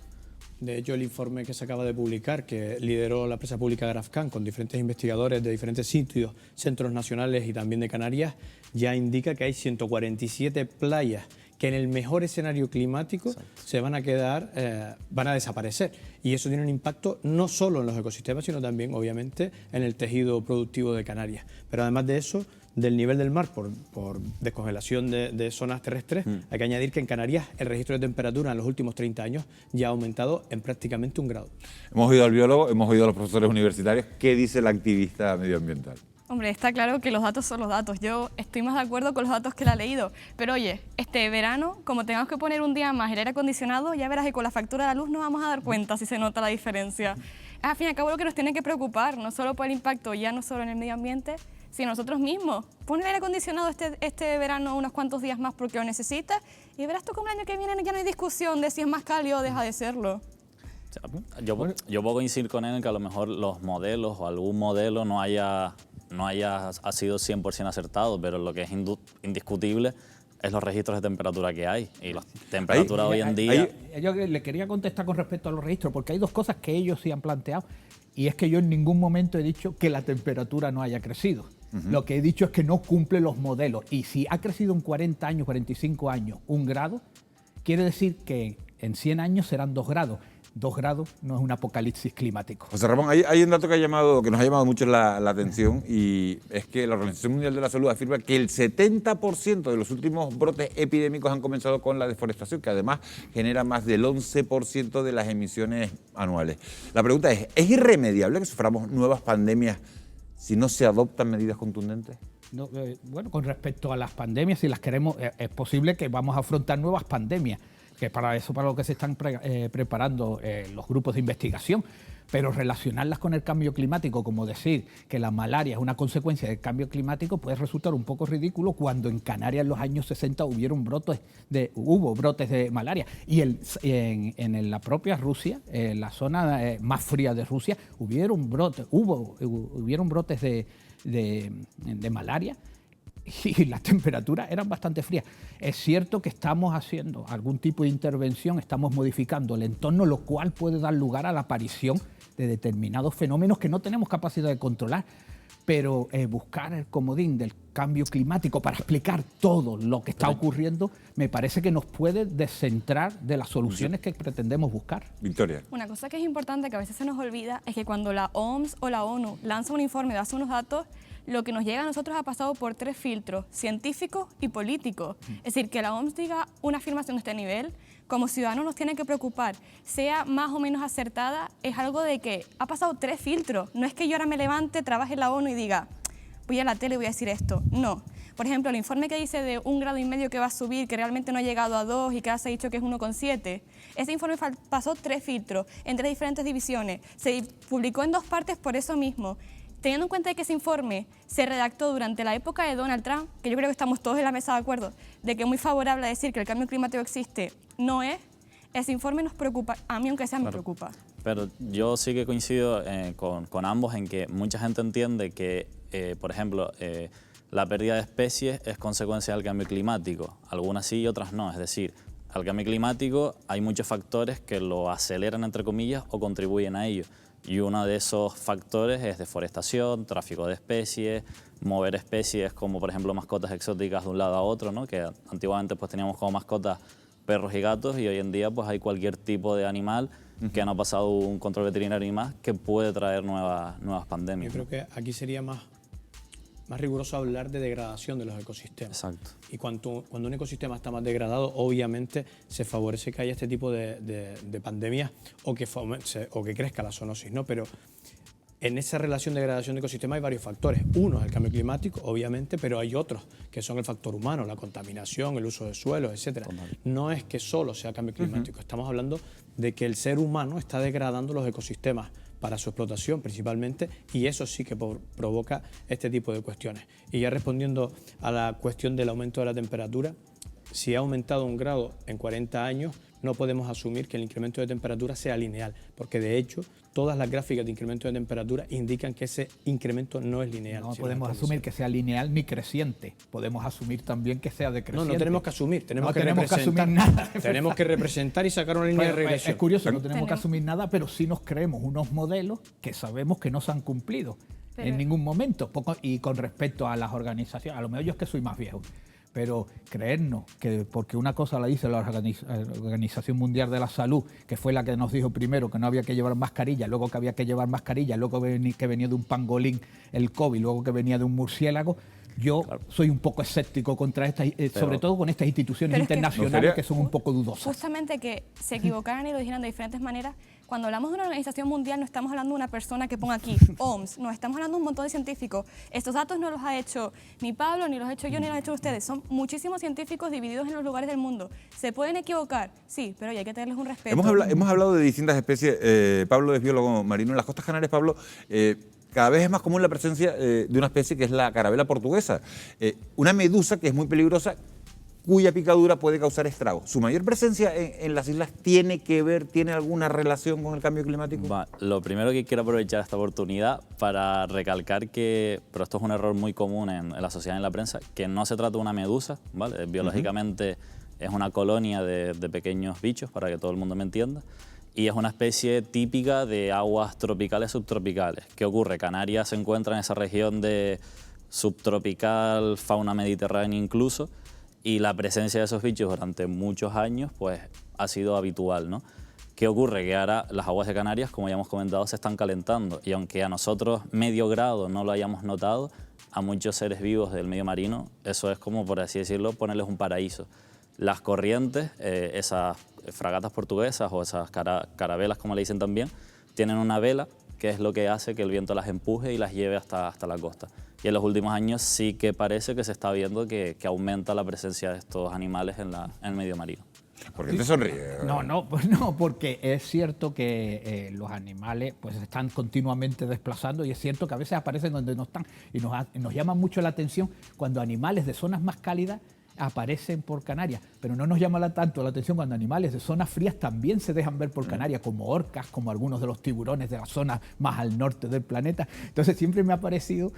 De hecho, el informe que se acaba de publicar, que lideró la empresa pública Grafcan con diferentes investigadores de diferentes sitios, centros nacionales y también de Canarias, ya indica que hay 147 playas que en el mejor escenario climático se van a quedar, van a desaparecer. Y eso tiene un impacto no solo en los ecosistemas, sino también, obviamente, en el tejido productivo de Canarias. Pero además de eso, del nivel del mar por descongelación de zonas terrestres, hay que añadir que en Canarias el registro de temperatura en los últimos 30 años ya ha aumentado en prácticamente 1 grado. Hemos oído al biólogo, hemos oído a los profesores universitarios. ¿Qué dice el activista medioambiental? Hombre, está claro que los datos son los datos. Yo estoy más de acuerdo con los datos que él ha leído. Pero oye, este verano, como tengamos que poner un día más el aire acondicionado, ya verás que con la factura de la luz nos vamos a dar cuenta si se nota la diferencia. Al fin y al cabo lo que nos tiene que preocupar, no solo por el impacto ya no solo en el medio ambiente, Si nosotros mismos, pon el aire acondicionado este verano unos cuantos días más porque lo necesitas y verás tú como el año que viene ya no hay discusión de si es más cálido o deja de serlo. Yo puedo coincidir con él en que a lo mejor los modelos o algún modelo no haya sido 100% acertado, pero lo que es indiscutible es los registros de temperatura que hay. Y las temperaturas hoy en día... Yo le quería contestar con respecto a los registros, porque hay dos cosas que ellos sí han planteado, y es que yo en ningún momento he dicho que la temperatura no haya crecido. Lo que he dicho es que no cumple los modelos. Y si ha crecido en 40 años, 45 años, 1 grado, quiere decir que en 100 años serán 2 grados. 2 grados no es un apocalipsis climático. José Ramón, hay un dato que nos ha llamado mucho la atención, y es que la Organización Mundial de la Salud afirma que el 70% de los últimos brotes epidémicos han comenzado con la deforestación, que además genera más del 11% de las emisiones anuales. La pregunta ¿es irremediable que suframos nuevas pandemias si no se adoptan medidas contundentes? No, bueno, con respecto a las pandemias, si las queremos, es posible que vamos a afrontar nuevas pandemias, que para eso para lo que se están preparando los grupos de investigación, pero relacionarlas con el cambio climático, como decir que la malaria es una consecuencia del cambio climático, puede resultar un poco ridículo cuando en Canarias en los años 60 hubo brotes de malaria, y en la propia Rusia, en la zona más fría de Rusia, hubieron brotes de malaria, y las temperaturas eran bastante frías. Es cierto que estamos haciendo algún tipo de intervención, estamos modificando el entorno, lo cual puede dar lugar a la aparición de determinados fenómenos que no tenemos capacidad de controlar, pero buscar el comodín del cambio climático para explicar todo lo que está ocurriendo me parece que nos puede descentrar de las soluciones que pretendemos buscar. Victoria. Una cosa que es importante que a veces se nos olvida es que cuando la OMS o la ONU lanza un informe y hace unos datos, lo que nos llega a nosotros ha pasado por 3 filtros, científicos y políticos. Es decir, que la OMS diga una afirmación de este nivel, como ciudadanos nos tiene que preocupar, sea más o menos acertada, es algo de que ha pasado 3 filtros. No es que yo ahora me levante, trabaje en la ONU y diga, voy a la tele y voy a decir esto. No. Por ejemplo, el informe que dice de 1,5 grados que va a subir, que realmente no ha llegado a 2 y que ahora se ha dicho que es 1,7, ese informe pasó 3 filtros en 3 diferentes divisiones. Se publicó en 2 partes por eso mismo. Teniendo en cuenta que ese informe se redactó durante la época de Donald Trump, que yo creo que estamos todos en la mesa de acuerdo, de que es muy favorable a decir que el cambio climático existe, no es, ese informe nos preocupa, a mí aunque sea me preocupa. Pero yo sí que coincido con ambos en que mucha gente entiende que, por ejemplo, la pérdida de especies es consecuencia del cambio climático, algunas sí y otras no, es decir, al cambio climático hay muchos factores que lo aceleran, entre comillas, o contribuyen a ello. Y uno de esos factores es deforestación, tráfico de especies, mover especies como por ejemplo mascotas exóticas de un lado a otro, ¿no? Que antiguamente pues teníamos como mascotas perros y gatos, y hoy en día pues hay cualquier tipo de animal que no ha pasado un control veterinario y más que puede traer nuevas pandemias. Yo creo que aquí sería más riguroso hablar de degradación de los ecosistemas. Exacto. Y cuando un ecosistema está más degradado, obviamente se favorece que haya este tipo de pandemias o que crezca la zoonosis, ¿no? Pero en esa relación de degradación de ecosistemas hay varios factores. Uno es el cambio climático, obviamente, pero hay otros que son el factor humano, la contaminación, el uso de suelos, etc. No es que solo sea cambio climático, estamos hablando de que el ser humano está degradando los ecosistemas para su explotación principalmente, y eso sí que provoca este tipo de cuestiones. Y ya respondiendo a la cuestión del aumento de la temperatura, si ha aumentado 1 grado en 40 años, no podemos asumir que el incremento de temperatura sea lineal, porque de hecho todas las gráficas de incremento de temperatura indican que ese incremento no es lineal. No podemos asumir que sea lineal ni creciente, podemos asumir también que sea decreciente. No tenemos que asumir, tenemos que asumir nada. Tenemos que representar y sacar una línea de regresión. Es curioso, no tenemos que asumir nada, pero sí nos creemos unos modelos que sabemos que no se han cumplido en ningún momento. Y con respecto a las organizaciones, a lo mejor yo es que soy más viejo, pero creernos que porque una cosa la dice la Organización Mundial de la Salud, que fue la que nos dijo primero que no había que llevar mascarilla, luego que había que llevar mascarilla, luego que venía de un pangolín el COVID, luego que venía de un murciélago, yo soy un poco escéptico contra estas, sobre todo con estas instituciones internacionales que son un poco dudosas. Justamente que se equivocaran y lo dijeran de diferentes maneras. Cuando hablamos de una organización mundial no estamos hablando de una persona que ponga aquí OMS, no, estamos hablando de un montón de científicos. Estos datos no los ha hecho ni Pablo, ni los he hecho yo, ni los he hecho ustedes. Son muchísimos científicos divididos en los lugares del mundo. ¿Se pueden equivocar? Sí, pero hay que tenerles un respeto. Hemos hablado de distintas especies. Pablo es biólogo marino. En las costas canarias, Pablo, cada vez es más común la presencia de una especie que es la carabela portuguesa, una medusa que es muy peligrosa, cuya picadura puede causar estragos. ¿Su mayor presencia en las islas tiene alguna relación con el cambio climático? Lo primero que quiero aprovechar esta oportunidad para recalcar que, pero esto es un error muy común en la sociedad y en la prensa, que no se trata de una medusa, ¿vale? Biológicamente es una colonia de pequeños bichos, para que todo el mundo me entienda, y es una especie típica de aguas tropicales subtropicales. ¿Qué ocurre? Canarias se encuentra en esa región de subtropical, fauna mediterránea incluso, y la presencia de esos bichos durante muchos años pues, ha sido habitual, ¿no? ¿Qué ocurre? Que ahora las aguas de Canarias, como ya hemos comentado, se están calentando, y aunque a nosotros medio grado no lo hayamos notado, a muchos seres vivos del medio marino eso es como, por así decirlo, ponerles un paraíso. Las corrientes, esas fragatas portuguesas o esas carabelas, como le dicen también, tienen una vela que es lo que hace que el viento las empuje y las lleve hasta la costa. Y en los últimos años sí que parece que se está viendo que aumenta la presencia de estos animales en el medio marino. ¿Por qué te sonríe? Pues no, porque es cierto que los animales pues están continuamente desplazando, y es cierto que a veces aparecen donde no están, y nos llama mucho la atención cuando animales de zonas más cálidas aparecen por Canarias, pero no nos llama tanto la atención cuando animales de zonas frías también se dejan ver por Canarias, como orcas, como algunos de los tiburones de la zona más al norte del planeta. Entonces siempre me ha parecido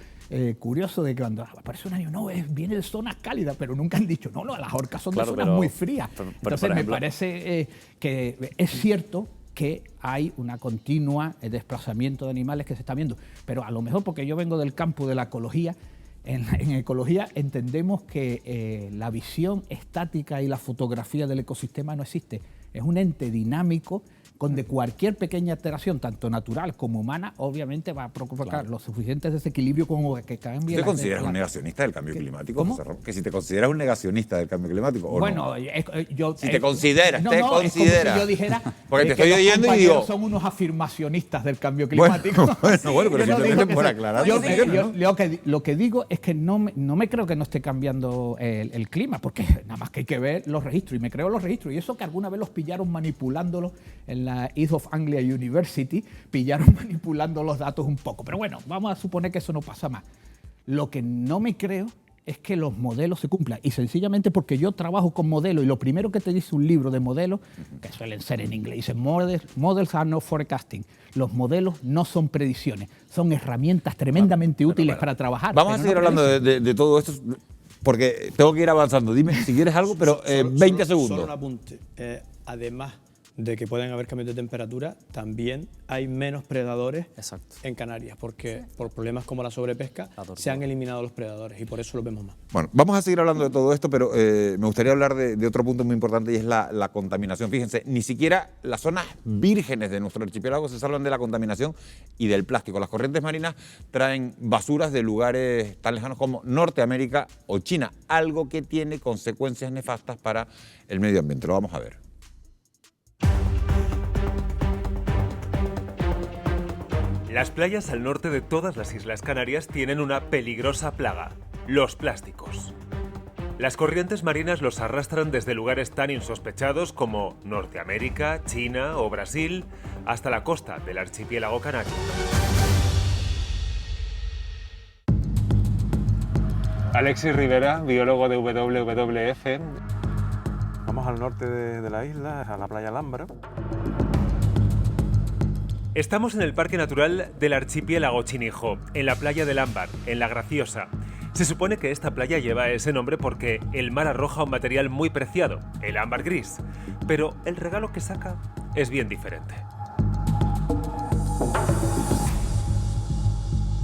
curioso de que cuando aparece un animal, viene de zonas cálidas, pero nunca han dicho, no, las orcas son de zonas muy frías. Entonces me parece que es cierto que hay una continua desplazamiento de animales que se está viendo, pero a lo mejor porque yo vengo del campo de la ecología. En ecología entendemos que la visión estática y la fotografía del ecosistema no existe. Es un ente dinámico donde cualquier pequeña alteración, tanto natural como humana, obviamente va a provocar los suficientes desequilibrios como que cambie. ¿Te consideras un negacionista del cambio climático? ¿Cómo? Que si te consideras un negacionista del cambio climático, ¿o bueno, no? yo... Si te consideras, Es como si yo dijera... Porque te estoy oyendo y digo... son unos afirmacionistas del cambio climático. Bueno, pero simplemente por aclarar. Lo que digo es que no me creo que no esté cambiando el clima, porque nada más que hay que ver los registros, y me creo los registros, y eso que alguna vez los pillaron manipulándolo en la East of Anglia University, pillaron manipulando los datos un poco. Pero bueno, vamos a suponer que eso no pasa más. Lo que no me creo es que los modelos se cumplan, y sencillamente porque yo trabajo con modelos, y lo primero que te dice un libro de modelos, que suelen ser en inglés, dice models are not forecasting. Los modelos no son predicciones, son herramientas tremendamente útiles para trabajar. Vamos a seguir hablando de todo esto, porque tengo que ir avanzando. Dime si quieres algo, pero 20 segundos. Solo un apunte. Además de que pueden haber cambios de temperatura, también hay menos predadores en Canarias, porque por problemas como la sobrepesca se han eliminado los predadores, y por eso los vemos más. Bueno, vamos a seguir hablando de todo esto, pero me gustaría hablar de otro punto muy importante, y es la contaminación. Fíjense, ni siquiera las zonas vírgenes de nuestro archipiélago se salvan de la contaminación y del plástico. Las corrientes marinas traen basuras de lugares tan lejanos como Norteamérica o China, algo que tiene consecuencias nefastas para el medio ambiente. Lo vamos a ver. Las playas al norte de todas las Islas Canarias tienen una peligrosa plaga: los plásticos. Las corrientes marinas los arrastran desde lugares tan insospechados como Norteamérica, China o Brasil, hasta la costa del archipiélago canario. Alexis Rivera, biólogo de WWF. Vamos al norte de la isla, a la playa Lámbara. Estamos en el Parque Natural del Archipiélago Chinijo, en la playa del Ámbar, en La Graciosa. Se supone que esta playa lleva ese nombre porque el mar arroja un material muy preciado, el ámbar gris, pero el regalo que saca es bien diferente.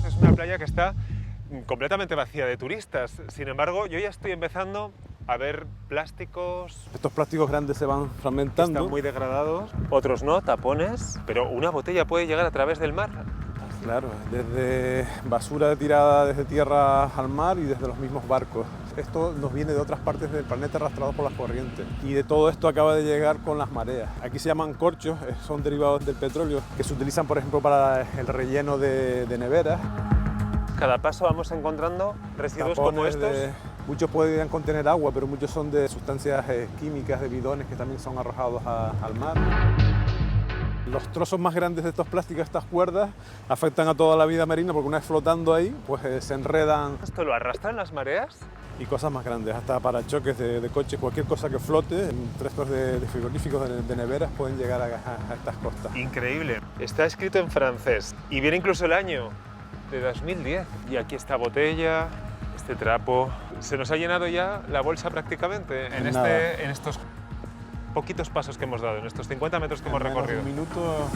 Es una playa que está completamente vacía de turistas, sin embargo yo ya estoy empezando a ver plásticos. Estos plásticos grandes se van fragmentando. Están muy degradados. Otros no, tapones, pero una botella puede llegar a través del mar. Claro, desde basura tirada desde tierra al mar y desde los mismos barcos. Esto nos viene de otras partes del planeta arrastrado por las corrientes. Y de todo esto acaba de llegar con las mareas. Aquí se llaman corchos, son derivados del petróleo, que se utilizan, por ejemplo, para el relleno de neveras. Cada paso vamos encontrando residuos Tapones como estos. Muchos pueden contener agua, pero muchos son de sustancias químicas, de bidones que también son arrojados al mar. Los trozos más grandes de estos plásticos, estas cuerdas, afectan a toda la vida marina porque una vez flotando ahí, pues se enredan. ¿Esto lo arrastran las mareas? Y cosas más grandes, hasta parachoques de coches, cualquier cosa que flote, restos de frigoríficos, de neveras, pueden llegar a estas costas. Increíble. Está escrito en francés y viene incluso el año de 2010. Y aquí esta botella, este trapo. Se nos ha llenado ya la bolsa prácticamente en estos poquitos pasos que hemos dado, en estos 50 metros que hemos recorrido. Un minuto.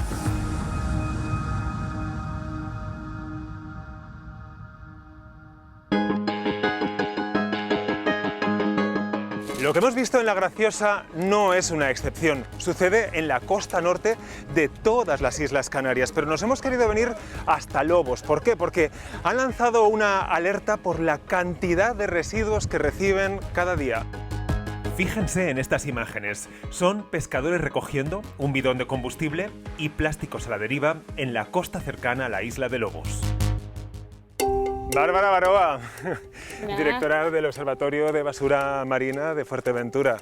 Lo que hemos visto en La Graciosa no es una excepción. Sucede en la costa norte de todas las Islas Canarias, pero nos hemos querido venir hasta Lobos. ¿Por qué? Porque han lanzado una alerta por la cantidad de residuos que reciben cada día. Fíjense en estas imágenes. Son pescadores recogiendo un bidón de combustible y plásticos a la deriva en la costa cercana a la isla de Lobos. Bárbara Baroa, directora del Observatorio de Basura Marina de Fuerteventura.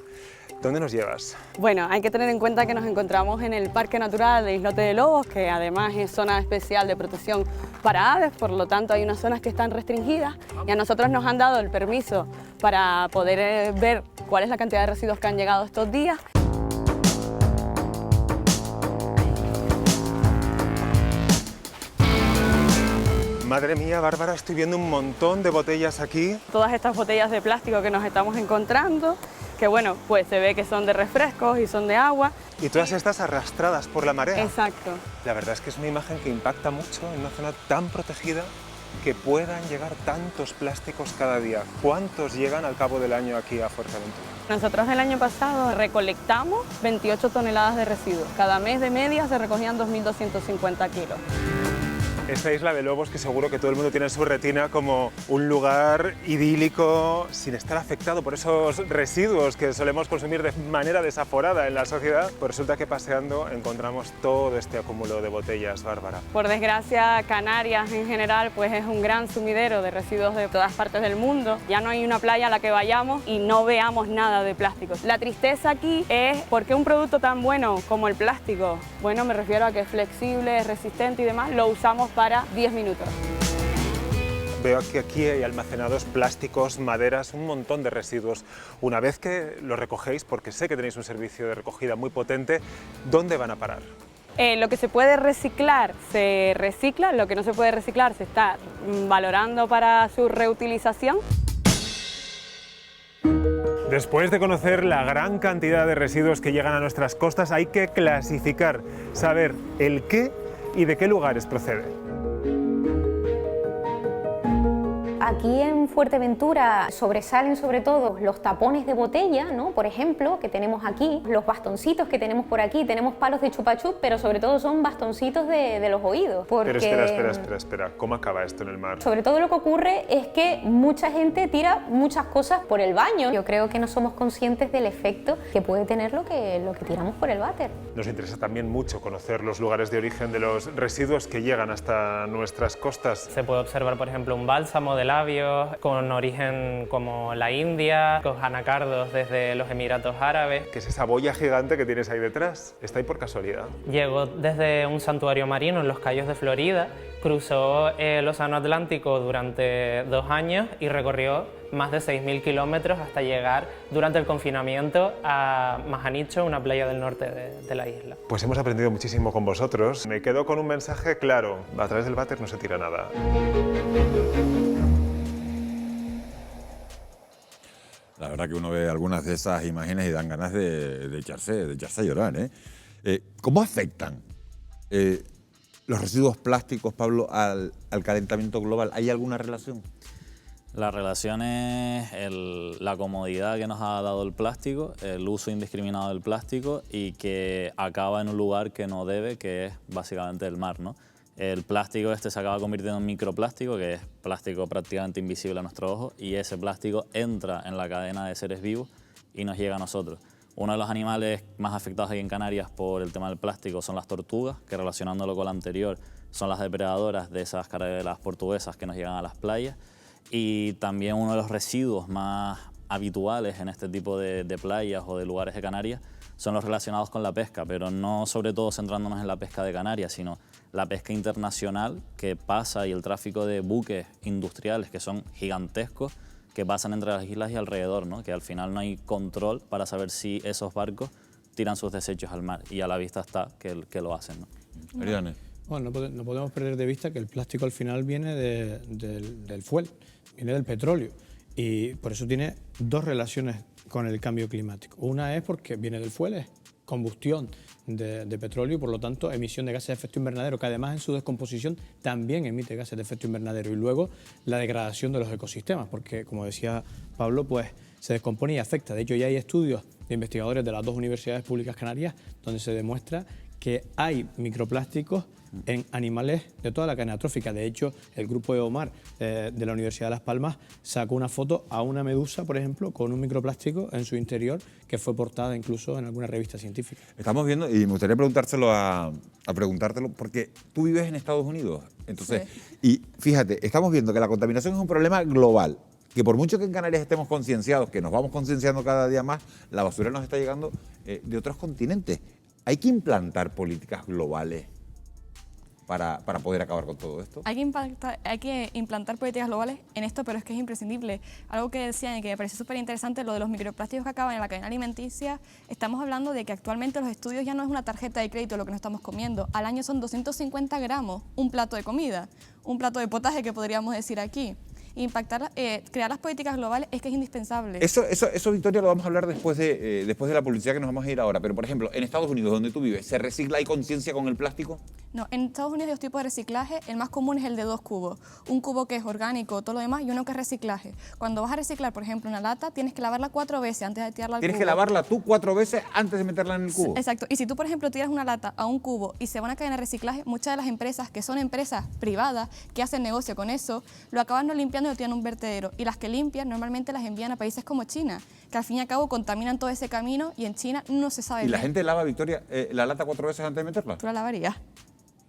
¿Dónde nos llevas? Bueno, hay que tener en cuenta que nos encontramos en el Parque Natural de Islote de Lobos, que además es zona especial de protección para aves, por lo tanto hay unas zonas que están restringidas y a nosotros nos han dado el permiso para poder ver cuál es la cantidad de residuos que han llegado estos días. Madre mía, Bárbara, estoy viendo un montón de botellas aquí. Todas estas botellas de plástico que nos estamos encontrando, que bueno, pues se ve que son de refrescos y son de agua. Y todas estas arrastradas por la marea. Exacto. La verdad es que es una imagen que impacta mucho en una zona tan protegida que puedan llegar tantos plásticos cada día. ¿Cuántos llegan al cabo del año aquí a Fuerteventura? Nosotros el año pasado recolectamos 28 toneladas de residuos. Cada mes de media se recogían 2.250 kilos. Esta isla de Lobos que seguro que todo el mundo tiene en su retina como un lugar idílico sin estar afectado por esos residuos que solemos consumir de manera desaforada en la sociedad, pues resulta que paseando encontramos todo este acúmulo de botellas, Bárbara. Por desgracia, Canarias en general pues es un gran sumidero de residuos de todas partes del mundo. Ya no hay una playa a la que vayamos y no veamos nada de plástico. La tristeza aquí es porque un producto tan bueno como el plástico, bueno, me refiero a que es flexible, es resistente y demás, lo usamos para 10 minutos. Veo que aquí hay almacenados plásticos, maderas, un montón de residuos. Una vez que los recogéis, porque sé que tenéis un servicio de recogida muy potente, ¿dónde van a parar? Lo que se puede reciclar se recicla, lo que no se puede reciclar se está valorando para su reutilización. Después de conocer la gran cantidad de residuos que llegan a nuestras costas, hay que clasificar, saber el qué y de qué lugares procede. Aquí en Fuerteventura sobresalen sobre todo los tapones de botella, ¿no? Por ejemplo, que tenemos aquí, los bastoncitos que tenemos por aquí, tenemos palos de chupachup, pero sobre todo son bastoncitos de los oídos. Porque... Pero espera, ¿cómo acaba esto en el mar? Sobre todo lo que ocurre es que mucha gente tira muchas cosas por el baño. Yo creo que no somos conscientes del efecto que puede tener lo que tiramos por el váter. Nos interesa también mucho conocer los lugares de origen de los residuos que llegan hasta nuestras costas. Se puede observar, por ejemplo, un bálsamo de labios con origen como la India, con anacardos desde los Emiratos Árabes. ¿Qué es esa boya gigante que tienes ahí detrás? ¿Está ahí por casualidad? Llegó desde un santuario marino en los Cayos de Florida, cruzó el Océano Atlántico durante 2 años y recorrió más de 6.000 kilómetros hasta llegar durante el confinamiento a Majanicho, una playa del norte de la isla. Pues hemos aprendido muchísimo con vosotros. Me quedo con un mensaje claro: a través del váter no se tira nada. La verdad que uno ve algunas de esas imágenes y dan ganas de echarse a llorar, ¿eh? ¿Cómo afectan los residuos plásticos, Pablo, al calentamiento global? ¿Hay alguna relación? La relación es la comodidad que nos ha dado el plástico, el uso indiscriminado del plástico y que acaba en un lugar que no debe, que es básicamente el mar, ¿no? El plástico se acaba convirtiendo en microplástico, que es plástico prácticamente invisible a nuestro ojo, y ese plástico entra en la cadena de seres vivos y nos llega a nosotros. Uno de los animales más afectados aquí en Canarias por el tema del plástico son las tortugas, que relacionándolo con lo anterior son las depredadoras de esas carabelas portuguesas que nos llegan a las playas. Y también uno de los residuos más habituales en este tipo de playas o de lugares de Canarias son los relacionados con la pesca, pero no sobre todo centrándonos en la pesca de Canarias, sino la pesca internacional que pasa y el tráfico de buques industriales que son gigantescos, que pasan entre las islas y alrededor, ¿no? Que al final no hay control para saber si esos barcos tiran sus desechos al mar, y a la vista está que lo hacen, ¿no? Ariane. Bueno, no podemos perder de vista que el plástico al final viene del fuel, viene del petróleo, y por eso tiene dos relaciones con el cambio climático. Una es porque viene del fuel, es combustión de petróleo y por lo tanto emisión de gases de efecto invernadero, que además en su descomposición también emite gases de efecto invernadero, y luego la degradación de los ecosistemas, porque como decía Pablo, pues se descompone y afecta. De hecho, ya hay estudios de investigadores de las dos universidades públicas canarias donde se demuestra que hay microplásticos en animales de toda la cadena trófica. De hecho, el grupo EOMAR de la Universidad de Las Palmas sacó una foto a una medusa, por ejemplo, con un microplástico en su interior, que fue portada incluso en alguna revista científica. Estamos viendo, y me gustaría preguntártelo, porque tú vives en Estados Unidos. Entonces, y fíjate, estamos viendo que la contaminación es un problema global, que por mucho que en Canarias estemos concienciados, que nos vamos concienciando cada día más, la basura nos está llegando de otros continentes. Hay que implantar políticas globales para poder acabar con todo esto. Hay que implantar políticas globales en esto, pero es que es imprescindible. Algo que decían y que me pareció súper interesante, lo de los microplásticos que acaban en la cadena alimenticia. Estamos hablando de que actualmente los estudios ya no es una tarjeta de crédito lo que nos estamos comiendo. Al año son 250 gramos un plato de comida, un plato de potaje que podríamos decir aquí. Crear las políticas globales es que es indispensable. Eso, Victoria, lo vamos a hablar después de la publicidad, que nos vamos a ir ahora. Pero, por ejemplo, en Estados Unidos, donde tú vives, ¿se recicla? ¿Hay conciencia con el plástico? No, en Estados Unidos hay dos tipos de reciclaje. El más común es el de 2 cubos. Un cubo que es orgánico, todo lo demás, y uno que es reciclaje. Cuando vas a reciclar, por ejemplo, una lata, tienes que lavarla 4 veces antes de tirarla al cubo. Tienes que lavarla tú 4 veces antes de meterla en el cubo. Exacto. Y si tú, por ejemplo, tiras una lata a un cubo y se va a una cadena de reciclaje, muchas de las empresas, que son empresas privadas, que hacen negocio con eso, lo acaban no limpiando y lo tiran en un vertedero. Y las que limpian normalmente las envían a países como China, que al fin y al cabo contaminan todo ese camino, y en China no se sabe ¿Y bien. la gente lava, Victoria, la lata 4 veces antes de meterla? ¿Tú la lavarías?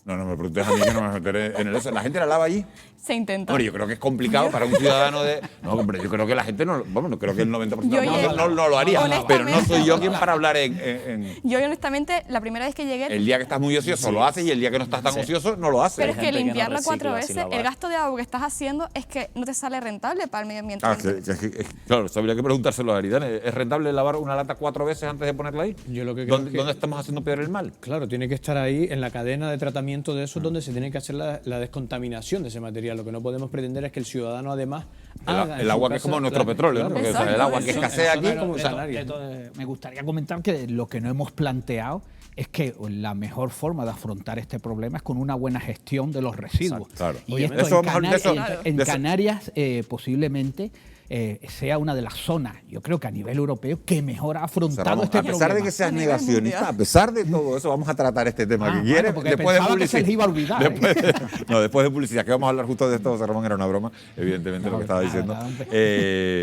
No me preguntes a mí, que no me meteré en el eso. ¿La gente la lava allí? Se intenta. Hombre, yo creo que es complicado para un ciudadano de... No, hombre, yo creo que la gente no... Vamos, no creo que el 90% no lo haría, pero no soy yo quien para hablar en... Yo honestamente, la primera vez que llegué... El día que estás muy ocioso lo haces, y el día que no estás tan ocioso no lo haces. Pero es que limpiarla 4 veces, el gasto de agua que estás haciendo es que no te sale rentable para el medio ambiente. Claro, eso habría que preguntárselo a Aridane. ¿Es rentable lavar una lata 4 veces antes de ponerla ahí? Yo lo que creo ¿Dónde estamos haciendo peor el mal? Claro, tiene que estar ahí en la cadena de tratamiento de eso, donde se tiene que hacer la descontaminación de ese material. Lo que no podemos pretender es que el ciudadano además haga el agua que es como nuestro petróleo, ¿no? Porque el agua que escasea aquí como me gustaría comentar que lo que no hemos planteado es que la mejor forma de afrontar este problema es con una buena gestión de los residuos. Claro. Y esto en Canarias posiblemente sea una de las zonas, yo creo que a nivel europeo, que mejor ha afrontado este problema. A pesar de que seas negacionista, a pesar de todo eso, vamos a tratar este tema que quieres. Después de publicidad. Que se les iba a olvidar. Después de publicidad, que vamos a hablar justo de esto, José Ramón, era una broma, evidentemente, lo que estaba diciendo.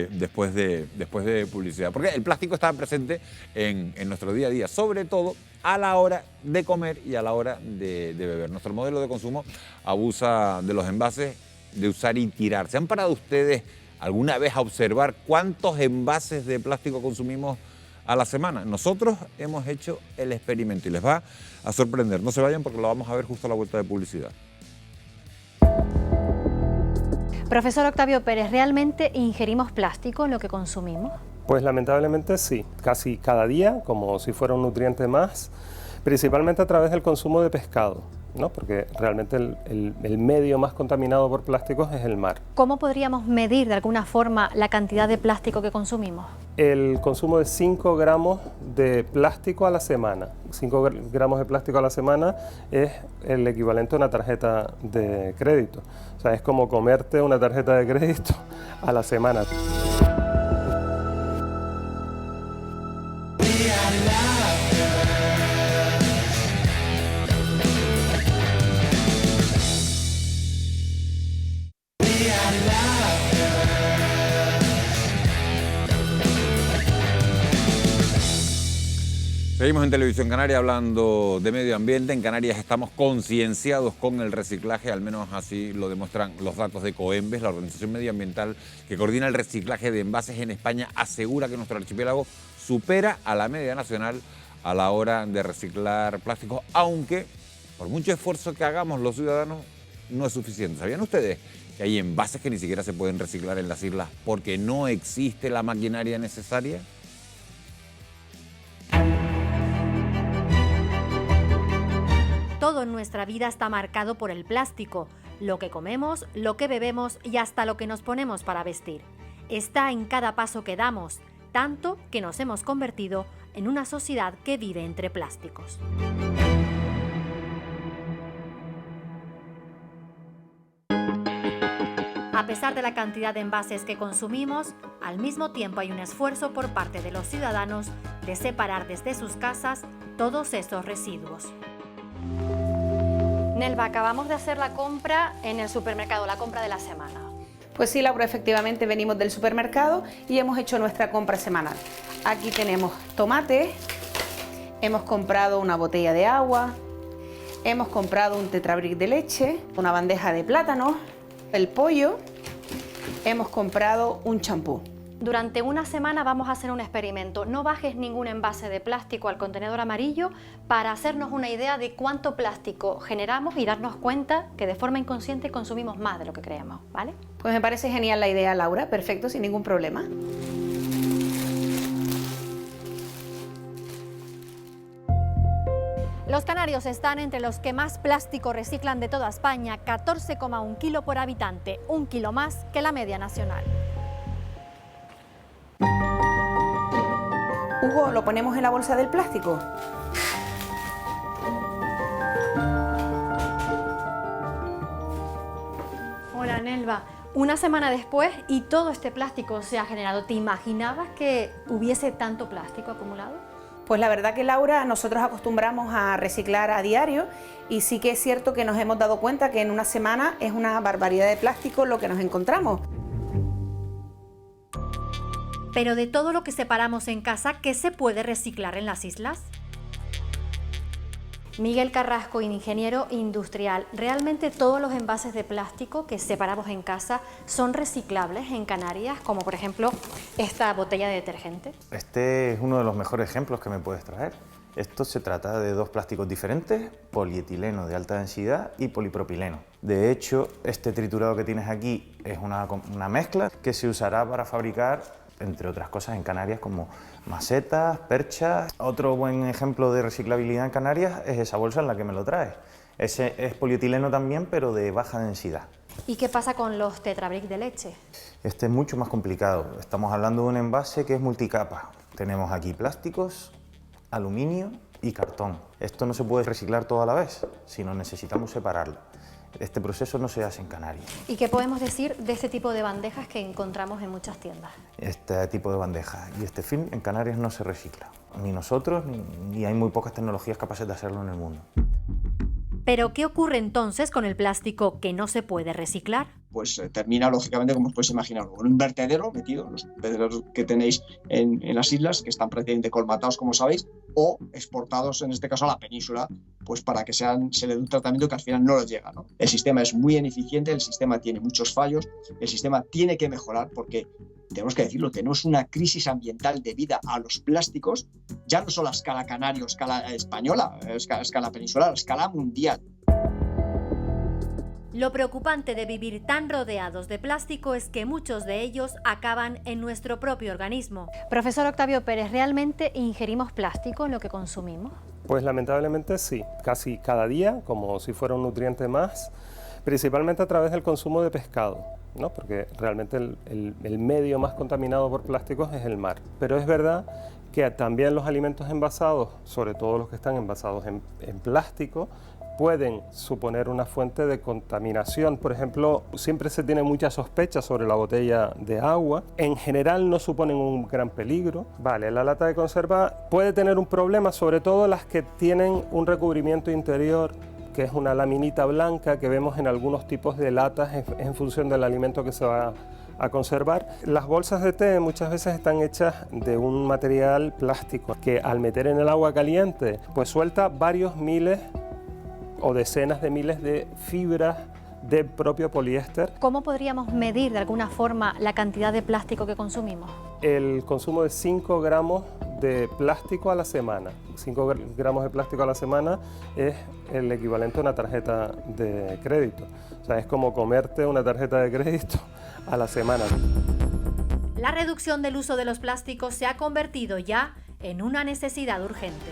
Después de publicidad. Porque el plástico está presente en nuestro día a día, sobre todo a la hora de comer y a la hora de beber. Nuestro modelo de consumo abusa de los envases de usar y tirar. ¿Se han parado ustedes alguna vez a observar cuántos envases de plástico consumimos a la semana? Nosotros hemos hecho el experimento y les va a sorprender. No se vayan porque lo vamos a ver justo a la vuelta de publicidad. Profesor Octavio Pérez, ¿realmente ingerimos plástico en lo que consumimos? Pues lamentablemente sí, casi cada día, como si fuera un nutriente más, principalmente a través del consumo de pescado, ¿no? Porque realmente el medio más contaminado por plásticos es el mar. ¿Cómo podríamos medir de alguna forma la cantidad de plástico que consumimos? El consumo de 5 gramos de plástico a la semana. 5 gramos de plástico a la semana es el equivalente a una tarjeta de crédito. O sea, es como comerte una tarjeta de crédito a la semana. Seguimos en Televisión Canaria hablando de medio ambiente. En Canarias estamos concienciados con el reciclaje, al menos así lo demuestran los datos de Coembes, la organización medioambiental que coordina el reciclaje de envases en España, asegura que nuestro archipiélago supera a la media nacional a la hora de reciclar plástico, aunque por mucho esfuerzo que hagamos los ciudadanos no es suficiente. ¿Sabían ustedes que hay envases que ni siquiera se pueden reciclar en las islas porque no existe la maquinaria necesaria? Todo en nuestra vida está marcado por el plástico, lo que comemos, lo que bebemos y hasta lo que nos ponemos para vestir. Está en cada paso que damos, tanto que nos hemos convertido en una sociedad que vive entre plásticos. A pesar de la cantidad de envases que consumimos, al mismo tiempo hay un esfuerzo por parte de los ciudadanos de separar desde sus casas todos estos residuos. Nelva, acabamos de hacer la compra en el supermercado, la compra de la semana. Pues sí, Laura, efectivamente venimos del supermercado y hemos hecho nuestra compra semanal. Aquí tenemos tomate, hemos comprado una botella de agua, hemos comprado un tetrabric de leche, una bandeja de plátano, el pollo, hemos comprado un champú. Durante una semana vamos a hacer un experimento. No bajes ningún envase de plástico al contenedor amarillo para hacernos una idea de cuánto plástico generamos y darnos cuenta que de forma inconsciente consumimos más de lo que creemos, ¿vale? Pues me parece genial la idea, Laura. Perfecto, sin ningún problema. Los canarios están entre los que más plástico reciclan de toda España, 14,1 kilo por habitante, 1 kilo más que la media nacional. Hugo, ¿lo ponemos en la bolsa del plástico? Hola, Nelva. Una semana después y todo este plástico se ha generado. ¿Te imaginabas que hubiese tanto plástico acumulado? Pues la verdad que, Laura, nosotros acostumbramos a reciclar a diario y sí que es cierto que nos hemos dado cuenta que en una semana es una barbaridad de plástico lo que nos encontramos. Pero de todo lo que separamos en casa, ¿qué se puede reciclar en las islas? Miguel Carrasco, ingeniero industrial, ¿realmente todos los envases de plástico que separamos en casa son reciclables en Canarias, como por ejemplo esta botella de detergente? Este es uno de los mejores ejemplos que me puedes traer. Esto se trata de dos plásticos diferentes, polietileno de alta densidad y polipropileno. De hecho, este triturado que tienes aquí es una mezcla que se usará para fabricar, entre otras cosas, en Canarias como macetas, perchas. Otro buen ejemplo de reciclabilidad en Canarias es esa bolsa en la que me lo traes. Ese es polietileno también, pero de baja densidad. ¿Y qué pasa con los tetrabric de leche? Este es mucho más complicado. Estamos hablando de un envase que es multicapa. Tenemos aquí plásticos, aluminio y cartón. Esto no se puede reciclar todo a la vez, sino necesitamos separarlo. Este proceso no se hace en Canarias. ¿Y qué podemos decir de este tipo de bandejas que encontramos en muchas tiendas? Este tipo de bandejas y este film en Canarias no se recicla. Ni nosotros, ni hay muy pocas tecnologías capaces de hacerlo en el mundo. ¿Pero qué ocurre entonces con el plástico que no se puede reciclar? Pues termina, lógicamente, como os podéis imaginar, en un vertedero metido, los vertederos que tenéis en las islas, que están prácticamente colmatados, como sabéis, o exportados, en este caso, a la península, pues para que se le dé un tratamiento que al final no les llega, ¿no? El sistema es muy ineficiente, el sistema tiene muchos fallos, el sistema tiene que mejorar porque, tenemos que decirlo, tenemos una crisis ambiental debida a los plásticos, ya no solo a escala canaria, a escala española, a escala peninsular, a escala mundial. Lo preocupante de vivir tan rodeados de plástico es que muchos de ellos acaban en nuestro propio organismo. Profesor Octavio Pérez, ¿realmente ingerimos plástico en lo que consumimos? Pues lamentablemente sí, casi cada día, como si fuera un nutriente más, principalmente a través del consumo de pescado, ¿no? Porque realmente el medio más contaminado por plásticos es el mar. Pero es verdad que también los alimentos envasados, sobre todo los que están envasados en plástico, pueden suponer una fuente de contaminación. Por ejemplo, siempre se tiene mucha sospecha sobre la botella de agua. En general no suponen un gran peligro. Vale, la lata de conserva puede tener un problema, sobre todo las que tienen un recubrimiento interior, que es una laminita blanca que vemos en algunos tipos de latas en función del alimento que se va a conservar. Las bolsas de té muchas veces están hechas de un material plástico que al meter en el agua caliente pues suelta varios miles o decenas de miles de fibras de propio poliéster. ¿Cómo podríamos medir de alguna forma la cantidad de plástico que consumimos? El consumo de 5 gramos de plástico a la semana. 5 gramos de plástico a la semana es el equivalente a una tarjeta de crédito. O sea, es como comerte una tarjeta de crédito a la semana. La reducción del uso de los plásticos se ha convertido ya en una necesidad urgente.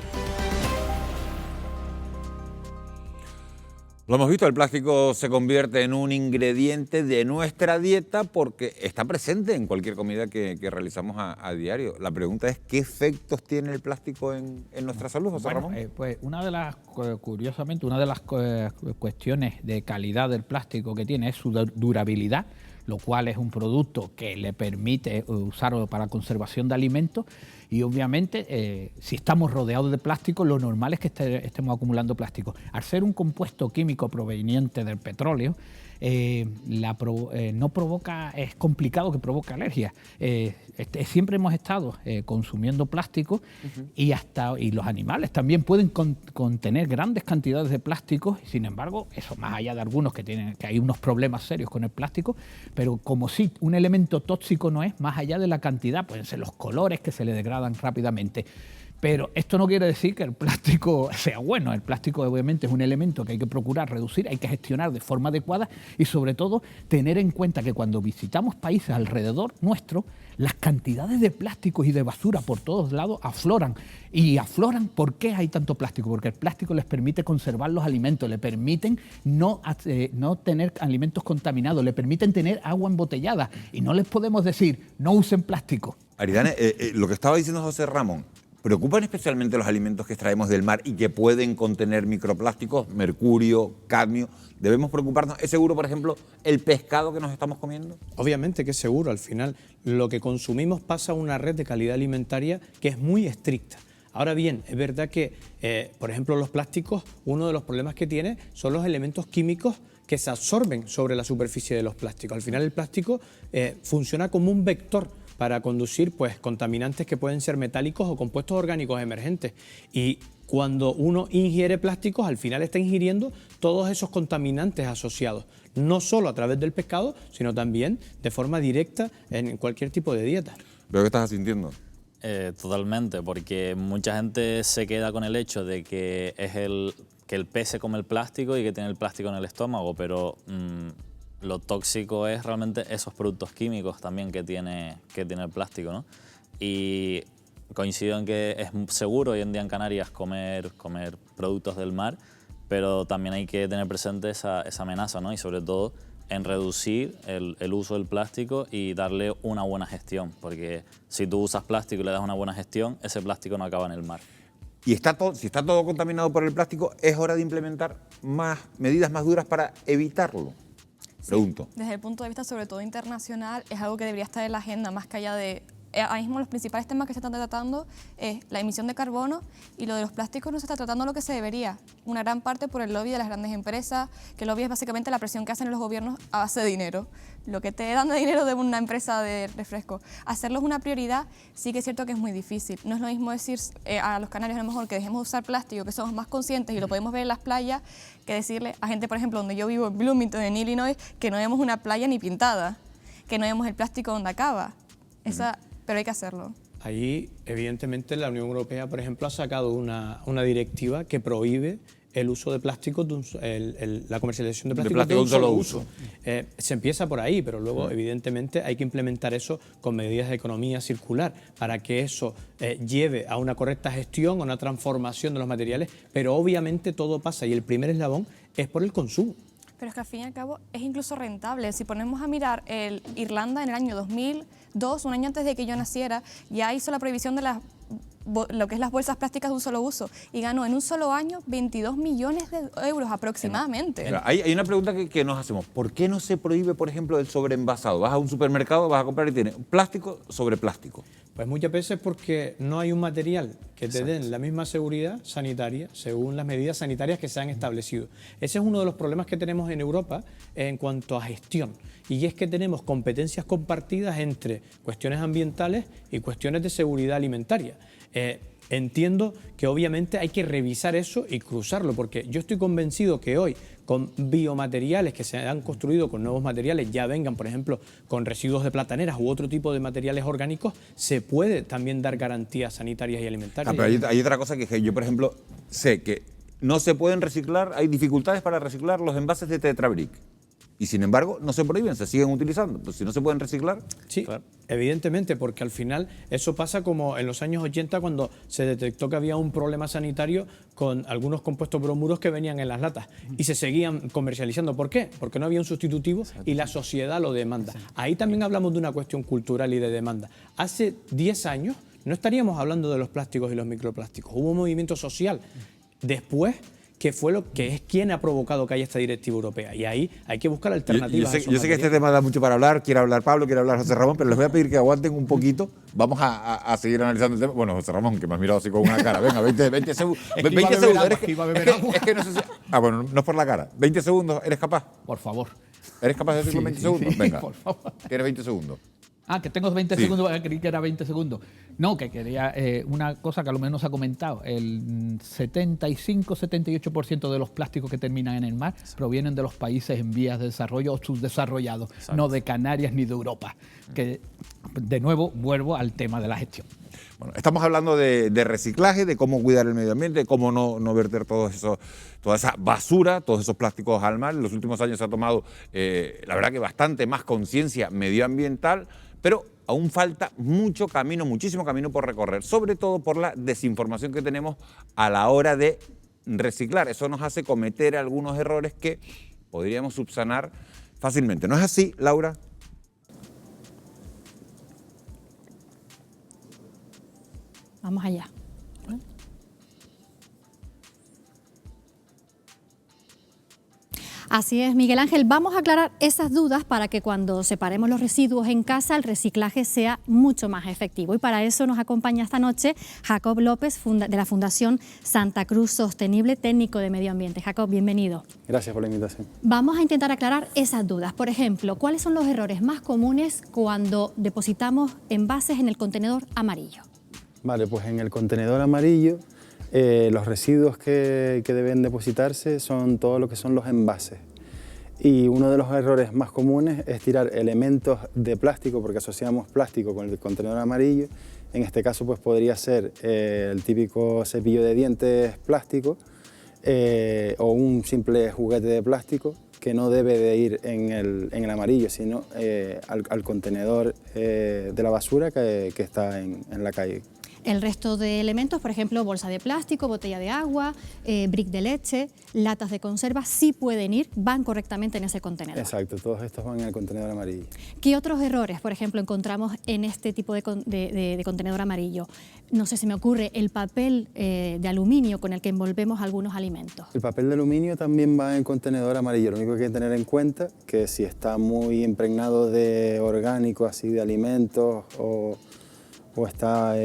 Lo hemos visto, el plástico se convierte en un ingrediente de nuestra dieta porque está presente en cualquier comida que realizamos a diario. La pregunta es, ¿qué efectos tiene el plástico en nuestra salud, José Ramón? Pues curiosamente, una de las cuestiones de calidad del plástico que tiene es su durabilidad, lo cual es un producto que le permite usarlo para conservación de alimentos y obviamente si estamos rodeados de plástico lo normal es que estemos acumulando plástico. Al ser un compuesto químico proveniente del petróleo, no provoca, es complicado que provoque alergias. Siempre hemos estado consumiendo plástico y los animales también pueden contener grandes cantidades de plástico. Sin embargo, eso más allá de algunos que hay unos problemas serios con el plástico, pero como si un elemento tóxico no es, más allá de la cantidad, pueden ser los colores que se le degradan rápidamente. Pero esto no quiere decir que el plástico sea bueno. El plástico obviamente es un elemento que hay que procurar reducir, hay que gestionar de forma adecuada y sobre todo tener en cuenta que cuando visitamos países alrededor nuestro, las cantidades de plásticos y de basura por todos lados afloran. Y afloran, ¿por qué hay tanto plástico? Porque el plástico les permite conservar los alimentos, le permiten no tener alimentos contaminados, le permiten tener agua embotellada y no les podemos decir no usen plástico. Aridane, lo que estaba diciendo José Ramón, ¿preocupan especialmente los alimentos que extraemos del mar y que pueden contener microplásticos, mercurio, cadmio? ¿Debemos preocuparnos? ¿Es seguro, por ejemplo, el pescado que nos estamos comiendo? Obviamente que es seguro. Al final, lo que consumimos pasa a una red de calidad alimentaria que es muy estricta. Ahora bien, es verdad que, por ejemplo, los plásticos, uno de los problemas que tiene son los elementos químicos que se absorben sobre la superficie de los plásticos. Al final, el plástico funciona como un vector para conducir contaminantes que pueden ser metálicos o compuestos orgánicos emergentes. Y cuando uno ingiere plásticos, al final está ingiriendo todos esos contaminantes asociados, no solo a través del pescado, sino también de forma directa en cualquier tipo de dieta. ¿Veo que estás sintiendo? Totalmente, porque mucha gente se queda con el hecho de que el pez se come el plástico y que tiene el plástico en el estómago, pero lo tóxico es realmente esos productos químicos también que tiene el plástico, ¿no? Y coincido en que es seguro hoy en día en Canarias comer productos del mar, pero también hay que tener presente esa amenaza, ¿no? Y sobre todo en reducir el uso del plástico y darle una buena gestión, porque si tú usas plástico y le das una buena gestión, ese plástico no acaba en el mar. Y si está todo contaminado por el plástico, ¿es hora de implementar medidas más duras para evitarlo? Pregunto. Sí, desde el punto de vista sobre todo internacional, es algo que debería estar en la agenda más que allá de... Ahora mismo los principales temas que se están tratando es la emisión de carbono y lo de los plásticos no se está tratando lo que se debería. Una gran parte por el lobby de las grandes empresas, que el lobby es básicamente la presión que hacen los gobiernos a base de dinero. Lo que te dan de dinero de una empresa de refresco. Hacerlo es una prioridad, sí que es cierto que es muy difícil. No es lo mismo decir a los canarios a lo mejor que dejemos de usar plástico, que somos más conscientes y lo podemos ver en las playas, que decirle a gente, por ejemplo, donde yo vivo en Bloomington, en Illinois, que no vemos una playa ni pintada, que no vemos el plástico donde acaba. Pero hay que hacerlo. Ahí, evidentemente, la Unión Europea, por ejemplo, ha sacado una directiva que prohíbe el uso de plásticos, la comercialización de plásticos de un solo uso. Se empieza por ahí, pero luego, evidentemente, hay que implementar eso con medidas de economía circular para que eso lleve a una correcta gestión, a una transformación de los materiales, pero obviamente todo pasa y el primer eslabón es por el consumo. Pero es que al fin y al cabo es incluso rentable. Si ponemos a mirar Irlanda en el año 2002, un año antes de que yo naciera, ya hizo la prohibición de lo que es las bolsas plásticas de un solo uso y ganó en un solo año 22 millones de euros aproximadamente. Mira, hay una pregunta que nos hacemos. ¿Por qué no se prohíbe, por ejemplo, el sobreenvasado? Vas a un supermercado, vas a comprar y tiene plástico sobre plástico. Pues muchas veces porque no hay un material que te den la misma seguridad sanitaria según las medidas sanitarias que se han establecido. Ese es uno de los problemas que tenemos en Europa en cuanto a gestión. Y es que tenemos competencias compartidas entre cuestiones ambientales y cuestiones de seguridad alimentaria. entiendo que obviamente hay que revisar eso y cruzarlo, porque yo estoy convencido que hoy con biomateriales que se han construido con nuevos materiales, ya vengan, por ejemplo, con residuos de plataneras u otro tipo de materiales orgánicos, se puede también dar garantías sanitarias y alimentarias. Pero hay otra cosa que yo, por ejemplo, sé que no se pueden reciclar, hay dificultades para reciclar los envases de Tetra Brick. Y sin embargo, no se prohíben, se siguen utilizando. Pues si no se pueden reciclar... Sí, claro. Evidentemente, porque al final eso pasa como en los años 80 cuando se detectó que había un problema sanitario con algunos compuestos bromuros que venían en las latas y se seguían comercializando. ¿Por qué? Porque no había un sustitutivo y la sociedad lo demanda. Ahí también hablamos de una cuestión cultural y de demanda. Hace 10 años no estaríamos hablando de los plásticos y los microplásticos. Hubo un movimiento social. Después, que fue lo que es quien ha provocado que haya esta directiva europea. Y ahí hay que buscar alternativas. Yo sé que este tema da mucho para hablar, quiere hablar Pablo, quiere hablar José Ramón, pero les voy a pedir que aguanten un poquito. Vamos a seguir analizando el tema. Bueno, José Ramón, que me has mirado así con una cara. Venga, 20 segundos. 20 segundos. Es que no sé si... bueno, no es por la cara. 20 segundos, ¿eres capaz? Por favor. ¿Eres capaz de decirlo en 20 segundos? Sí, venga, por favor. ¿Quieres 20 segundos? Ah, que tengo 20 segundos, creí que era 20 segundos. No, que quería una cosa que a lo menos se ha comentado. El 75-78% de los plásticos que terminan en el mar provienen de los países en vías de desarrollo o subdesarrollados, no de Canarias ni de Europa. Que, de nuevo, vuelvo al tema de la gestión. Bueno, estamos hablando de reciclaje, de cómo cuidar el medio ambiente, de cómo no verter toda esa basura, todos esos plásticos al mar. En los últimos años se ha tomado, la verdad que bastante más conciencia medioambiental, pero aún falta mucho camino, muchísimo camino por recorrer, sobre todo por la desinformación que tenemos a la hora de reciclar. Eso nos hace cometer algunos errores que podríamos subsanar fácilmente. ¿No es así, Laura? Vamos allá. Así es, Miguel Ángel. Vamos a aclarar esas dudas para que cuando separemos los residuos en casa el reciclaje sea mucho más efectivo. Y para eso nos acompaña esta noche Jacob López, de la Fundación Santa Cruz Sostenible, técnico de medio ambiente. Jacob, bienvenido. Gracias por la invitación. Vamos a intentar aclarar esas dudas. Por ejemplo, ¿cuáles son los errores más comunes cuando depositamos envases en el contenedor amarillo? Vale, pues en el contenedor amarillo los residuos que deben depositarse son todo lo que son los envases. Y uno de los errores más comunes es tirar elementos de plástico, porque asociamos plástico con el contenedor amarillo. En este caso pues podría ser el típico cepillo de dientes plástico o un simple juguete de plástico que no debe de ir en el amarillo, sino al contenedor de la basura que está en la calle. El resto de elementos, por ejemplo, bolsa de plástico, botella de agua, brick de leche, latas de conserva, sí pueden ir, van correctamente en ese contenedor. Exacto, todos estos van en el contenedor amarillo. ¿Qué otros errores, por ejemplo, encontramos en este tipo de contenedor amarillo? No sé, se me ocurre el papel de aluminio con el que envolvemos algunos alimentos. El papel de aluminio también va en el contenedor amarillo. Lo único que hay que tener en cuenta es que si está muy impregnado de orgánico, así de alimentos o está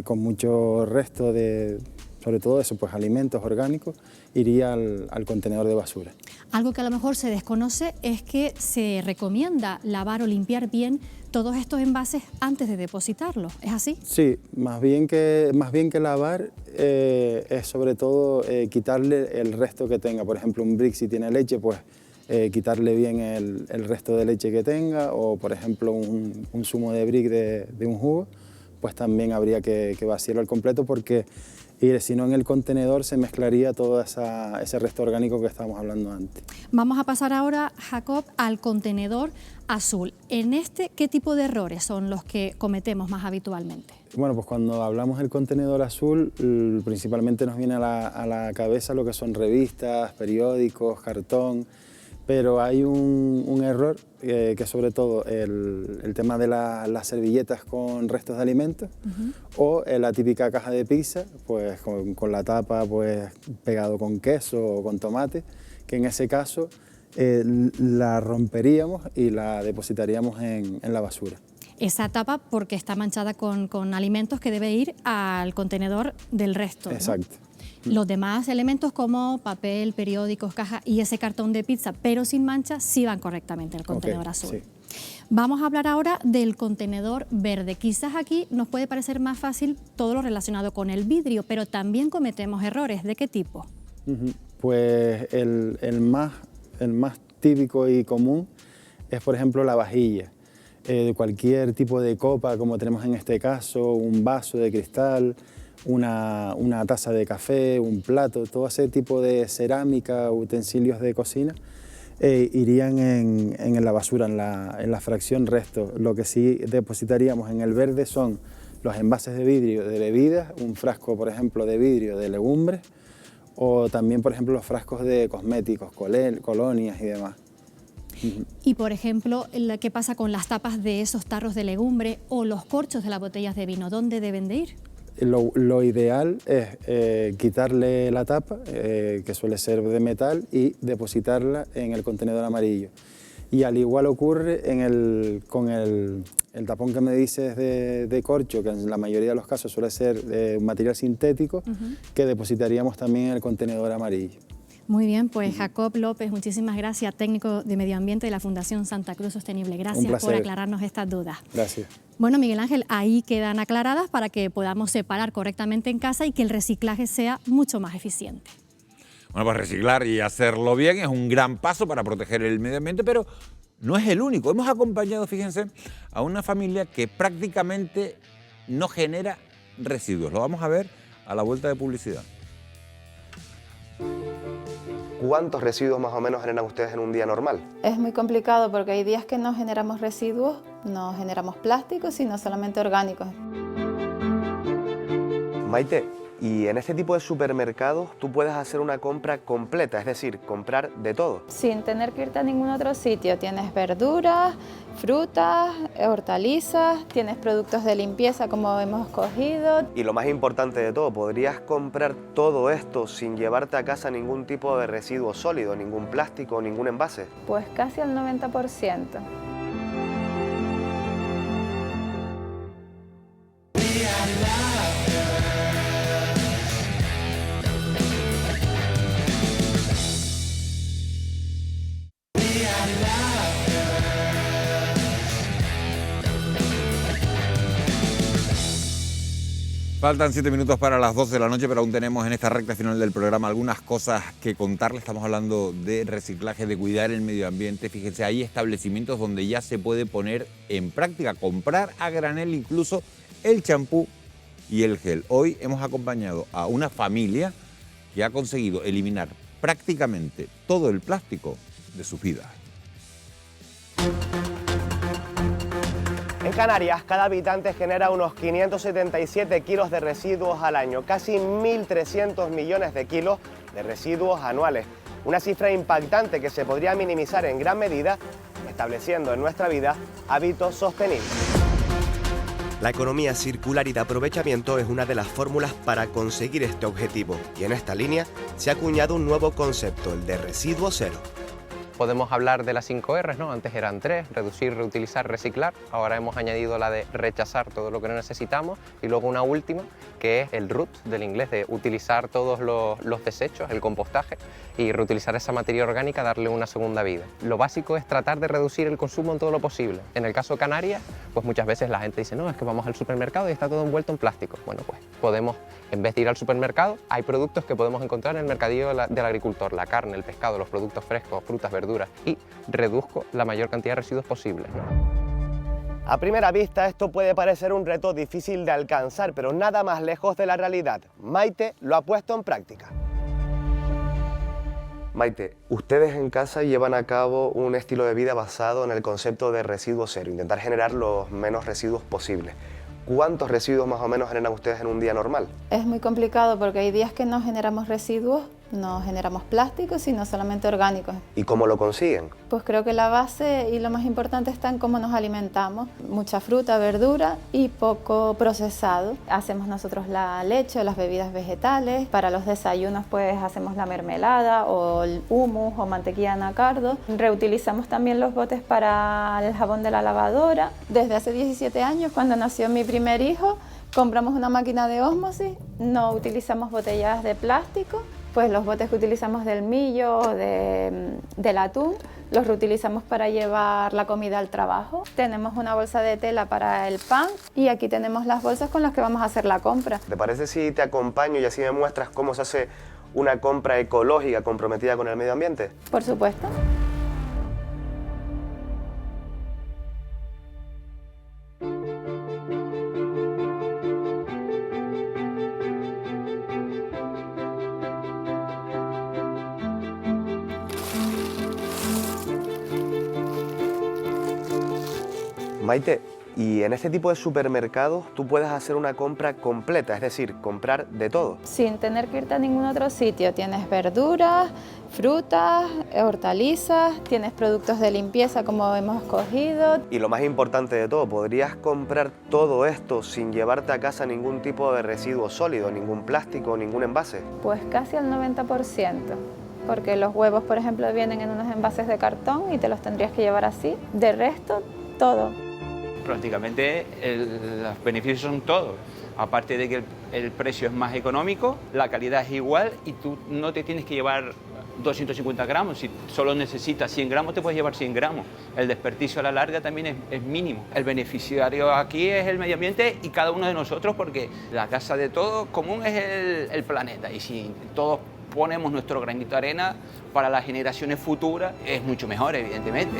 con mucho resto de, sobre todo eso, pues alimentos orgánicos, iría al contenedor de basura. Algo que a lo mejor se desconoce es que se recomienda lavar o limpiar bien todos estos envases antes de depositarlos, ¿es así? Sí, más bien que lavar es sobre todo quitarle el resto que tenga. Por ejemplo, un brick si tiene leche, pues quitarle bien el resto de leche que tenga, o por ejemplo un zumo de brick de un jugo, pues también habría que vaciarlo al completo, porque si no en el contenedor se mezclaría todo ese resto orgánico que estábamos hablando antes. Vamos a pasar ahora, Jacob, al contenedor azul. En este, ¿qué tipo de errores son los que cometemos más habitualmente? Bueno, pues cuando hablamos del contenedor azul, principalmente nos viene a la cabeza lo que son revistas, periódicos, cartón, pero hay un error que es sobre todo el tema de las servilletas con restos de alimentos o la típica caja de pizza, pues con la tapa pues pegado con queso o con tomate, que en ese caso la romperíamos y la depositaríamos en la basura. Esa tapa porque está manchada con alimentos que debe ir al contenedor del resto, ¿no? Exacto. Los demás elementos como papel, periódicos, caja y ese cartón de pizza, pero sin mancha, sí van correctamente al contenedor azul. Sí. Vamos a hablar ahora del contenedor verde. Quizás aquí nos puede parecer más fácil todo lo relacionado con el vidrio, pero también cometemos errores. ¿De qué tipo? Pues el más típico y común es, por ejemplo, la vajilla. De cualquier tipo de copa, como tenemos en este caso, un vaso de cristal, una taza de café, un plato, todo ese tipo de cerámica, utensilios de cocina, irían en la basura, en la fracción resto. Lo que sí depositaríamos en el verde son los envases de vidrio de bebidas, un frasco, por ejemplo, de vidrio de legumbres, o también, por ejemplo, los frascos de cosméticos, colonias y demás. Y, por ejemplo, ¿qué pasa con las tapas de esos tarros de legumbre o los corchos de las botellas de vino? ¿Dónde deben de ir? Lo ideal es quitarle la tapa, que suele ser de metal, y depositarla en el contenedor amarillo. Y al igual ocurre con el tapón que me dices de corcho, que en la mayoría de los casos suele ser un material sintético, que depositaríamos también en el contenedor amarillo. Muy bien, pues Jacob López, muchísimas gracias, técnico de Medio Ambiente de la Fundación Santa Cruz Sostenible. Gracias por aclararnos estas dudas. Gracias. Bueno, Miguel Ángel, ahí quedan aclaradas para que podamos separar correctamente en casa y que el reciclaje sea mucho más eficiente. Bueno, pues reciclar y hacerlo bien es un gran paso para proteger el medio ambiente, pero no es el único. Hemos acompañado, fíjense, a una familia que prácticamente no genera residuos. Lo vamos a ver a la vuelta de publicidad. ¿Cuántos residuos más o menos generan ustedes en un día normal? Es muy complicado porque hay días que no generamos residuos, no generamos plásticos, sino solamente orgánicos. Maite, y en este tipo de supermercados tú puedes hacer una compra completa, es decir, comprar de todo. Sin tener que irte a ningún otro sitio. Tienes verduras, frutas, hortalizas, tienes productos de limpieza como hemos cogido. Y lo más importante de todo, ¿podrías comprar todo esto sin llevarte a casa ningún tipo de residuo sólido, ningún plástico, ningún envase? Pues casi al 90%. Faltan 7 minutos para las 12 de la noche, pero aún tenemos en esta recta final del programa algunas cosas que contarles. Estamos hablando de reciclaje, de cuidar el medio ambiente. Fíjense, hay establecimientos donde ya se puede poner en práctica, comprar a granel incluso el champú y el gel. Hoy hemos acompañado a una familia que ha conseguido eliminar prácticamente todo el plástico de sus vidas. En Canarias, cada habitante genera unos 577 kilos de residuos al año, casi 1.300 millones de kilos de residuos anuales. Una cifra impactante que se podría minimizar en gran medida, estableciendo en nuestra vida hábitos sostenibles. La economía circular y de aprovechamiento es una de las fórmulas para conseguir este objetivo, y en esta línea se ha acuñado un nuevo concepto, el de residuo cero. Podemos hablar de las 5 R's, ¿no? Antes eran 3, reducir, reutilizar, reciclar. Ahora hemos añadido la de rechazar todo lo que no necesitamos y luego una última que es el RUT del inglés, de utilizar todos los desechos, el compostaje y reutilizar esa materia orgánica, darle una segunda vida. Lo básico es tratar de reducir el consumo en todo lo posible. En el caso de Canarias, pues muchas veces la gente dice, no, es que vamos al supermercado y está todo envuelto en plástico. Bueno, pues podemos, en vez de ir al supermercado, hay productos que podemos encontrar en el mercadillo del agricultor, la carne, el pescado, los productos frescos, frutas, verduras, y reduzco la mayor cantidad de residuos posibles, ¿no? A primera vista esto puede parecer un reto difícil de alcanzar, pero nada más lejos de la realidad. Maite lo ha puesto en práctica. Maite, ustedes en casa llevan a cabo un estilo de vida basado en el concepto de residuo cero, intentar generar los menos residuos posibles. ¿Cuántos residuos más o menos generan ustedes en un día normal? Es muy complicado porque hay días que no generamos residuos, no generamos plásticos, sino solamente orgánicos. ¿Y cómo lo consiguen? Pues creo que la base y lo más importante está en cómo nos alimentamos. Mucha fruta, verdura y poco procesado. Hacemos nosotros la leche o las bebidas vegetales. Para los desayunos pues hacemos la mermelada o el hummus o mantequilla de anacardo. Reutilizamos también los botes para el jabón de la lavadora. Desde hace 17 años, cuando nació mi primer hijo, compramos una máquina de ósmosis. No utilizamos botellas de plástico. Pues los botes que utilizamos del millo o del atún los reutilizamos para llevar la comida al trabajo. Tenemos una bolsa de tela para el pan y aquí tenemos las bolsas con las que vamos a hacer la compra. ¿Te parece si te acompaño y así me muestras cómo se hace una compra ecológica comprometida con el medio ambiente? Por supuesto. Maite, y en este tipo de supermercados tú puedes hacer una compra completa, es decir, comprar de todo. Sin tener que irte a ningún otro sitio. Tienes verduras, frutas, hortalizas, tienes productos de limpieza como hemos cogido. Y lo más importante de todo, ¿podrías comprar todo esto sin llevarte a casa ningún tipo de residuo sólido, ningún plástico, ningún envase? Pues casi al 90%, porque los huevos, por ejemplo, vienen en unos envases de cartón y te los tendrías que llevar así. De resto, todo. Prácticamente los beneficios son todos. Aparte de que el precio es más económico, la calidad es igual y tú no te tienes que llevar 250 gramos. Si solo necesitas 100 gramos, te puedes llevar 100 gramos. El desperdicio a la larga también es mínimo. El beneficiario aquí es el medio ambiente y cada uno de nosotros, porque la casa de todos común es el planeta. Y si todos ponemos nuestro granito de arena para las generaciones futuras, es mucho mejor, evidentemente.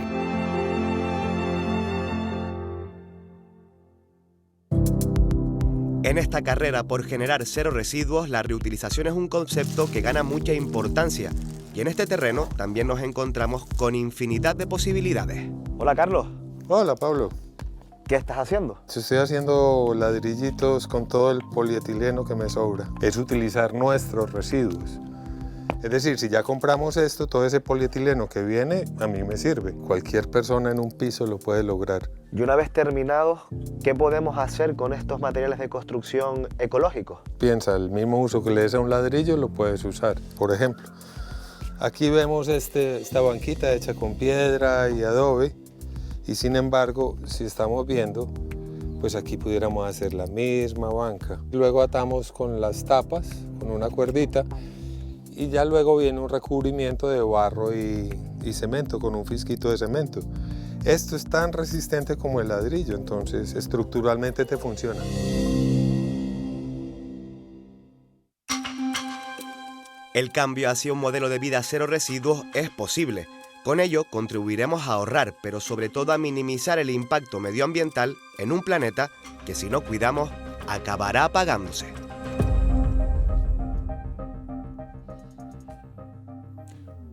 En esta carrera por generar cero residuos, la reutilización es un concepto que gana mucha importancia. Y en este terreno también nos encontramos con infinidad de posibilidades. Hola, Carlos. Hola, Pablo. ¿Qué estás haciendo? Estoy haciendo ladrillitos con todo el polietileno que me sobra. Es utilizar nuestros residuos. Es decir, si ya compramos esto, todo ese polietileno que viene, a mí me sirve. Cualquier persona en un piso lo puede lograr. Y una vez terminados, ¿qué podemos hacer con estos materiales de construcción ecológicos? Piensa, el mismo uso que le des a un ladrillo lo puedes usar. Por ejemplo, aquí vemos esta banquita hecha con piedra y adobe. Y sin embargo, si estamos viendo, pues aquí pudiéramos hacer la misma banca. Luego atamos con las tapas, con una cuerdita, y ya luego viene un recubrimiento de barro y cemento, con un fisquito de cemento. Esto es tan resistente como el ladrillo, entonces estructuralmente te funciona. El cambio hacia un modelo de vida cero residuos es posible. Con ello contribuiremos a ahorrar, pero sobre todo a minimizar el impacto medioambiental en un planeta que, si no cuidamos, acabará apagándose.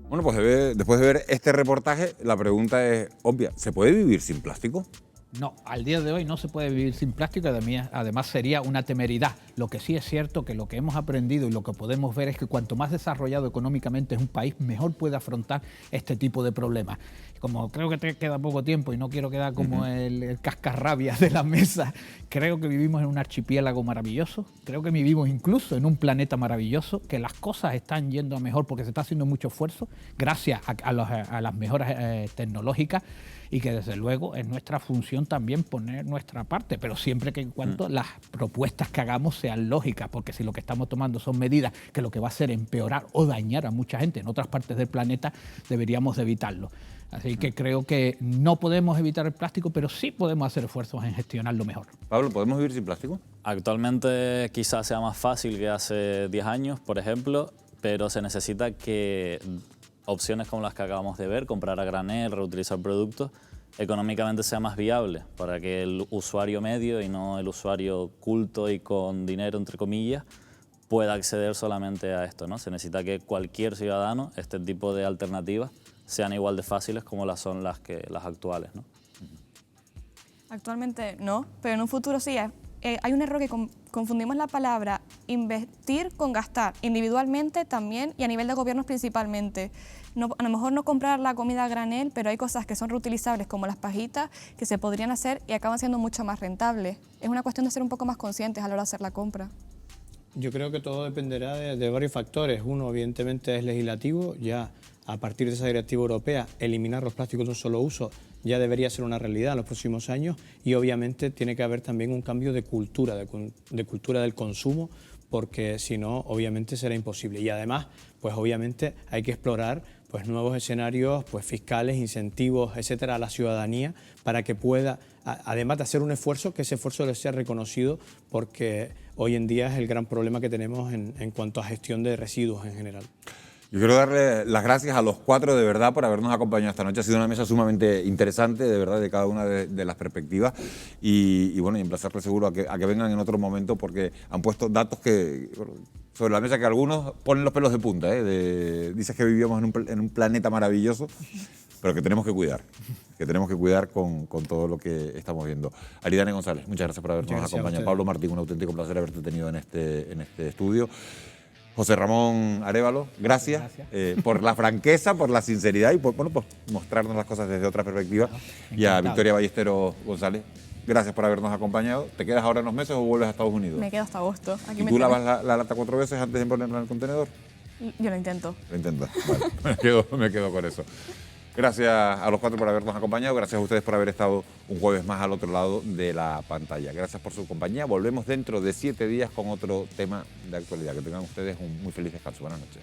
Bueno, pues después de ver este reportaje, la pregunta es obvia. ¿Se puede vivir sin plástico? No, al día de hoy no se puede vivir sin plástico, además sería una temeridad. Lo que sí es cierto que lo que hemos aprendido y lo que podemos ver es que cuanto más desarrollado económicamente es un país, mejor puede afrontar este tipo de problemas. Como creo que te queda poco tiempo y no quiero quedar como el cascarrabias de la mesa, creo que vivimos en un archipiélago maravilloso, creo que vivimos incluso en un planeta maravilloso, que las cosas están yendo a mejor porque se está haciendo mucho esfuerzo gracias a las mejoras tecnológicas, y que desde luego es nuestra función también poner nuestra parte, pero siempre que en cuanto las propuestas que hagamos sean lógicas, porque si lo que estamos tomando son medidas que lo que va a hacer es empeorar o dañar a mucha gente en otras partes del planeta, deberíamos de evitarlo. Así que creo que no podemos evitar el plástico, pero sí podemos hacer esfuerzos en gestionarlo mejor. Pablo, ¿podemos vivir sin plástico? Actualmente quizás sea más fácil que hace 10 años, por ejemplo, pero se necesita que opciones como las que acabamos de ver, comprar a granel, reutilizar productos, económicamente sea más viable para que el usuario medio y no el usuario culto y con dinero, entre comillas, pueda acceder solamente a esto, ¿no? Se necesita que cualquier ciudadano, este tipo de alternativas, sean igual de fáciles como las son las actuales, ¿no? Actualmente no, pero en un futuro sí. Hay un error que confundimos la palabra invertir con gastar, individualmente también y a nivel de gobiernos principalmente. No, a lo mejor no comprar la comida a granel, pero hay cosas que son reutilizables como las pajitas que se podrían hacer y acaban siendo mucho más rentables. Es una cuestión de ser un poco más conscientes a la hora de hacer la compra. Yo creo que todo dependerá de varios factores. Uno, evidentemente, es legislativo. Ya a partir de esa directiva europea, eliminar los plásticos de un solo uso ya debería ser una realidad en los próximos años, y obviamente tiene que haber también un cambio de cultura, de cultura del consumo, porque si no, obviamente será imposible. Y además, pues obviamente hay que explorar pues nuevos escenarios pues fiscales, incentivos, etcétera, a la ciudadanía para que pueda, además de hacer un esfuerzo, que ese esfuerzo le sea reconocido, porque hoy en día es el gran problema que tenemos en cuanto a gestión de residuos en general. Yo quiero darle las gracias a los cuatro de verdad por habernos acompañado esta noche. Ha sido una mesa sumamente interesante, de verdad, de cada una de las perspectivas. Y bueno, y emplazarles seguro a que vengan en otro momento, porque han puesto datos que sobre la mesa que algunos ponen los pelos de punta. Dices que vivíamos en un planeta maravilloso, pero que tenemos que cuidar con todo lo que estamos viendo. Aridane González, muchas gracias por habernos acompañado. Pablo Martín, un auténtico placer haberte tenido en este estudio. José Ramón Arévalo, gracias. Por la franqueza, por la sinceridad y por mostrarnos las cosas desde otra perspectiva. Y a Victoria Ballesteros González, gracias por habernos acompañado. ¿Te quedas ahora unos meses o vuelves a Estados Unidos? Me quedo hasta agosto. ¿Y tú lavas la lata 4 veces antes de ponerla en el contenedor? Yo lo intento. Lo intentas. Vale, me quedo con eso. Gracias a los cuatro por habernos acompañado, gracias a ustedes por haber estado un jueves más al otro lado de la pantalla. Gracias por su compañía. Volvemos dentro de 7 días con otro tema de actualidad. Que tengan ustedes un muy feliz descanso. Buenas noches.